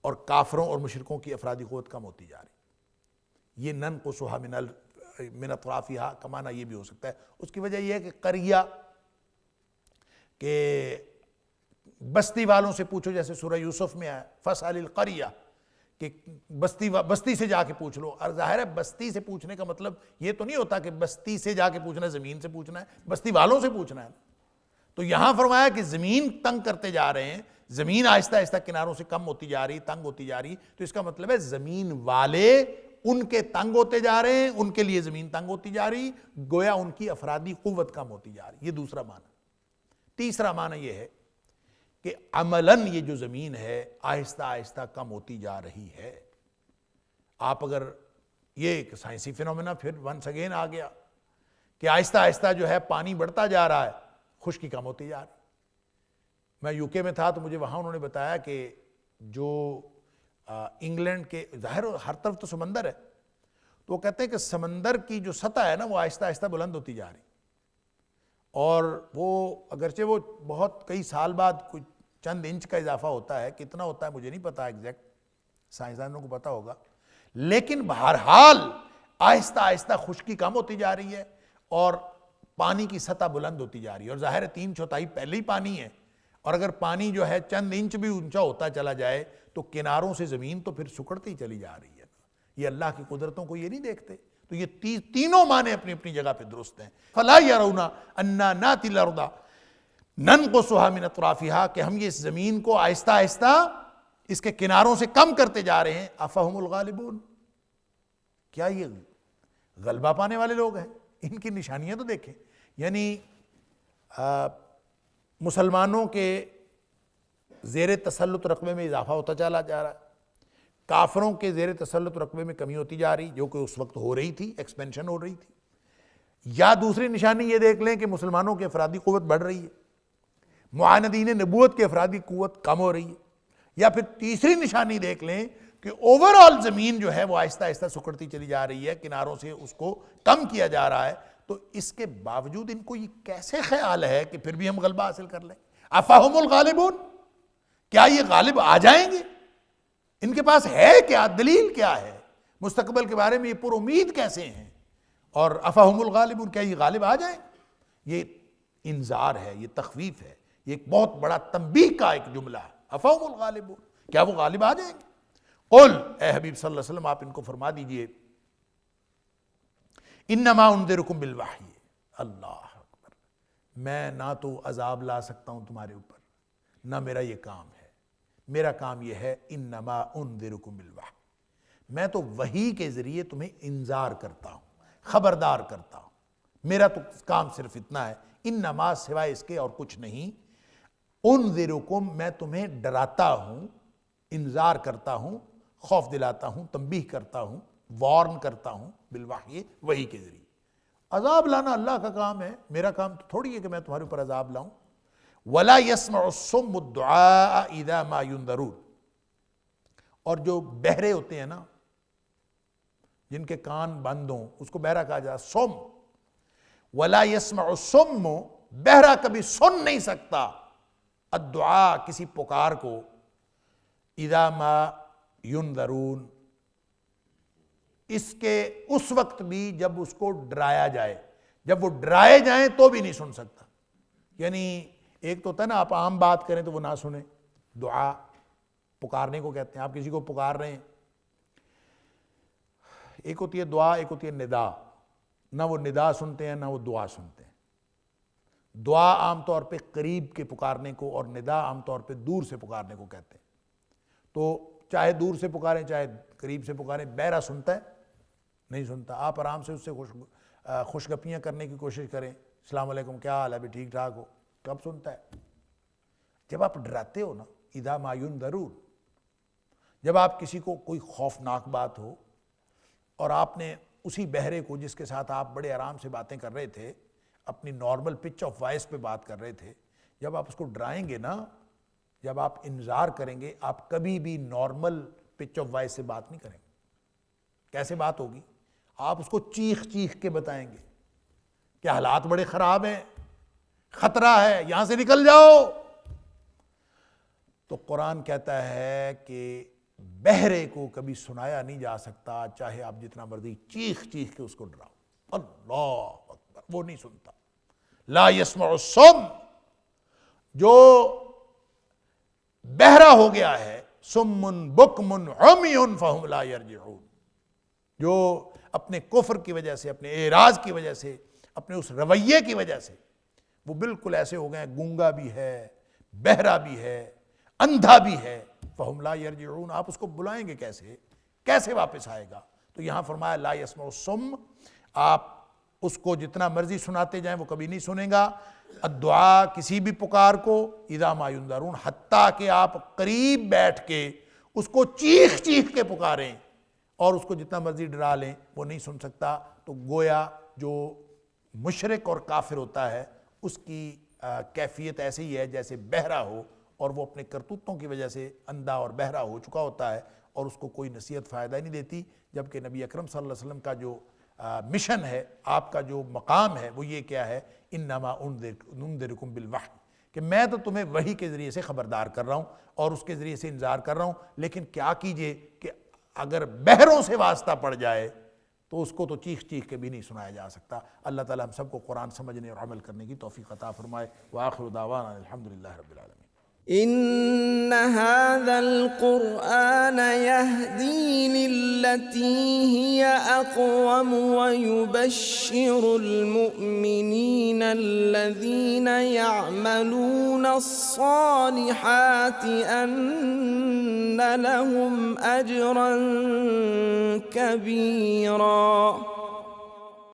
اور کافروں اور مشرکوں کی افرادی قوت کم ہوتی جا رہی۔ یہ ننقصها من اطرافها کا معنی یہ بھی ہو سکتا ہے۔ اس کی وجہ یہ ہے کہ قریہ، کہ بستی والوں سے پوچھو، جیسے سورہ یوسف میں آیا فاسأل القریہ، کہ بستی سے جا کے پوچھ لو۔ اور ظاہر ہے بستی سے پوچھنے کا مطلب یہ تو نہیں ہوتا کہ بستی سے جا کے پوچھنا ہے، زمین سے پوچھنا ہے، بستی والوں سے پوچھنا ہے۔ تو یہاں فرمایا کہ زمین تنگ کرتے جا رہے ہیں، زمین آہستہ آہستہ کناروں سے کم ہوتی جا رہی، تنگ ہوتی جا رہی، تو اس کا مطلب ہے زمین والے ان کے تنگ ہوتے جا رہے ہیں، ان کے لیے زمین تنگ ہوتی جا رہی، گویا ان کی افرادی قوت کم ہوتی جا رہی۔ یہ دوسرا معنی۔ تیسرا معنی یہ ہے کہ عملاً یہ جو زمین ہے آہستہ آہستہ کم ہوتی جا رہی ہے۔ آپ اگر یہ ایک سائنسی فینومینا پھر ونس اگین آ گیا کہ آہستہ آہستہ جو ہے پانی بڑھتا جا رہا ہے، خشکی کم ہوتی جا رہی۔ میں یو کے میں تھا تو مجھے وہاں انہوں نے بتایا کہ جو انگلینڈ کے، ظاہر ہر طرف تو سمندر ہے، تو وہ کہتے ہیں کہ سمندر کی جو سطح ہے نا وہ آہستہ آہستہ بلند ہوتی جا رہی، اور وہ اگرچہ وہ بہت کئی سال بعد کوئی چند انچ کا اضافہ ہوتا ہے، کتنا ہوتا ہے مجھے نہیں پتا ایگزیکٹ، سائنسدانوں کو پتا ہوگا، لیکن بہرحال آہستہ آہستہ خشکی کم ہوتی جا رہی ہے اور پانی کی سطح بلند ہوتی جا رہی ہے، اور ظاہر ہے 3/4 پہلے ہی پانی ہے، اور اگر پانی جو ہے چند انچ بھی اونچا ہوتا چلا جائے تو کناروں سے زمین تو پھر سکڑتی چلی جا رہی ہے۔ یہ اللہ کی قدرتوں کو یہ نہیں دیکھتے؟ تو یہ تینوں معنی اپنی اپنی جگہ پہ درست ہیں۔ فَلَا يَرَوْنَ أَنَّا نَأْتِي الْأَرْضَ نَنْقُصُهَا مِنْ أَطْرَافِهَا، کہ ہم یہ اس زمین کو آہستہ آہستہ اس کے کناروں سے کم کرتے جا رہے ہیں۔ أَفَهُمُ الْغَالِبُونَ، کیا یہ غلبہ پانے والے لوگ ہیں؟ ان کی نشانیاں تو دیکھیں، یعنی مسلمانوں کے زیر تسلط رقبے میں اضافہ ہوتا چلا جا رہا ہے، کافروں کے زیر تسلط رقبے میں کمی ہوتی جا رہی، جو کہ اس وقت ہو رہی تھی، ایکسپینشن ہو رہی تھی۔ یا دوسری نشانی یہ دیکھ لیں کہ مسلمانوں کی افرادی قوت بڑھ رہی ہے، معاندین نبوت کی افرادی قوت کم ہو رہی ہے۔ یا پھر تیسری نشانی دیکھ لیں کہ اوورآل زمین جو ہے وہ آہستہ آہستہ سکڑتی چلی جا رہی ہے، کناروں سے اس کو کم کیا جا رہا ہے۔ تو اس کے باوجود ان کو یہ کیسے خیال ہے کہ پھر بھی ہم غلبہ حاصل کر لیں؟ افہم الغالبون، کیا یہ غالب آ جائیں گے؟ ان کے پاس ہے کیا؟ دلیل کیا ہے؟ مستقبل کے بارے میں یہ پر امید کیسے ہیں؟ اور افہم الغالبون، کیا یہ غالب آ جائیں؟ یہ انذار ہے، یہ تخویف ہے، یہ ایک بہت بڑا تنبیہ کا ایک جملہ ہے۔ افہم الغالبون، کیا وہ غالب آ جائیں گے؟ قل، اے حبیب صلی اللہ علیہ وسلم آپ ان کو فرما دیجئے، انما انذرکم بالوحی، اللہ اکبر، میں نہ تو عذاب لا سکتا ہوں تمہارے اوپر، نہ میرا یہ کام ہے، میرا کام یہ ہے انما انذرکم بالوحی، میں تو وحی کے ذریعے تمہیں انذار کرتا ہوں، خبردار کرتا ہوں، میرا تو کام صرف اتنا ہے، انما سوائے اس کے اور کچھ نہیں، انذرکم میں تمہیں ڈراتا ہوں، انذار کرتا ہوں، خوف دلاتا ہوں، تنبیہ کرتا ہوں، وارن کرتا ہوں بالوحی، وحی کے ذریعے۔ عذاب لانا اللہ کا کام ہے، میرا کام تو تھوڑی ہے کہ میں تمہارے اوپر عذاب لاؤں۔ وَلَا يَسْمَعُ الصُّمُّ الدُّعَاءَ إِذَا مَا يُنذَرُونَ، اور جو بہرے ہوتے ہیں نا، جن کے کان بند ہوں، اس کو بہرا کہا جاتا ہے، سم۔ وَلَا يَسْمَعُ الصُّمُّ، بہرا کبھی سن نہیں سکتا، الدعاء کسی پکار کو، اذا ما ينذرون، اس کے اس وقت بھی جب اس کو ڈرایا جائے، جب وہ ڈرائے جائیں تو بھی نہیں سن سکتا۔ یعنی ایک تو ہوتا ہے نا آپ عام بات کریں تو وہ نہ سنیں، دعا پکارنے کو کہتے ہیں، آپ کسی کو پکار رہے ہیں، ایک ہوتی ہے دعا، ایک ہوتی ہے ندا، نہ وہ ندا سنتے ہیں نہ وہ دعا سنتے ہیں۔ دعا عام طور پہ قریب کے پکارنے کو اور ندا عام طور پہ دور سے پکارنے کو کہتے ہیں۔ تو چاہے دور سے پکاریں چاہے قریب سے پکاریں، بہرا سنتا ہے؟ نہیں سنتا۔ آپ آرام سے اس سے خوش گپیاں کرنے کی کوشش کریں، السلام علیکم، کیا حال ہے، بھی ٹھیک ٹھاک ہو، کب سنتا ہے؟ جب آپ ڈراتے ہو نا، اذا ما ينذرون، جب آپ کسی کو کوئی خوفناک بات ہو اور آپ نے اسی بہرے کو جس کے ساتھ آپ بڑے آرام سے باتیں کر رہے تھے، اپنی نارمل پچ آف وائس پہ بات کر رہے تھے، جب آپ اس کو ڈرائیں گے نا، جب آپ انذار کریں گے، آپ کبھی بھی نارمل پچ آف وائس سے بات نہیں کریں گے۔ کیسے بات ہوگی؟ آپ اس کو چیخ چیخ کے بتائیں گے کہ حالات بڑے خراب ہیں، خطرہ ہے، یہاں سے نکل جاؤ۔ تو قرآن کہتا ہے کہ بہرے کو کبھی سنایا نہیں جا سکتا، چاہے آپ جتنا مرضی چیخ چیخ کے اس کو ڈراؤ۔ اللہ اکبر، وہ نہیں سنتا۔ لا يسمع الصم، جو بہرا ہو گیا ہے، سم بکم عمی فہم لا یرجعون، جو اپنے کفر کی وجہ سے، اپنے اعراض کی وجہ سے، اپنے اس رویے کی وجہ سے وہ بالکل ایسے ہو گئے ہیں، گونگا بھی ہے، بہرا بھی ہے، اندھا بھی ہے، فہم لا یرجعون، آپ اس کو بلائیں گے کیسے؟ کیسے واپس آئے گا؟ تو یہاں فرمایا لا یسمع الصم، آپ اس کو جتنا مرضی سناتے جائیں وہ کبھی نہیں سنے گا۔ الدعاء، کسی بھی پکار کو، اذا ما ينذرون، حتیٰ کہ آپ قریب بیٹھ کے اس کو چیخ چیخ کے پکاریں اور اس کو جتنا مرضی ڈرا لیں، وہ نہیں سن سکتا۔ تو گویا جو مشرک اور کافر ہوتا ہے اس کی کیفیت ایسے ہی ہے جیسے بہرا ہو، اور وہ اپنے کرتوتوں کی وجہ سے اندھا اور بہرا ہو چکا ہوتا ہے، اور اس کو کوئی نصیحت فائدہ ہی نہیں دیتی۔ جبکہ نبی اکرم صلی اللہ علیہ وسلم کا جو مشن ہے، آپ کا جو مقام ہے، وہ یہ کیا ہے، انما انذرکم بالوحی، کہ میں تو تمہیں وحی کے ذریعے سے خبردار کر رہا ہوں اور اس کے ذریعے سے انذار کر رہا ہوں، لیکن کیا کیجئے کہ اگر بہروں سے واسطہ پڑ جائے تو اس کو تو چیخ چیخ کے بھی نہیں سنایا جا سکتا۔ اللہ تعالی ہم سب کو قرآن سمجھنے اور عمل کرنے کی توفیق عطا فرمائے۔ وآخر دعوانا الحمدللہ رب العالمین۔ إن هذا القرآن يهدي للتي هي أقوم ويبشر المؤمنين الذين يعملون الصالحات أن لهم أجرا كبيرا۔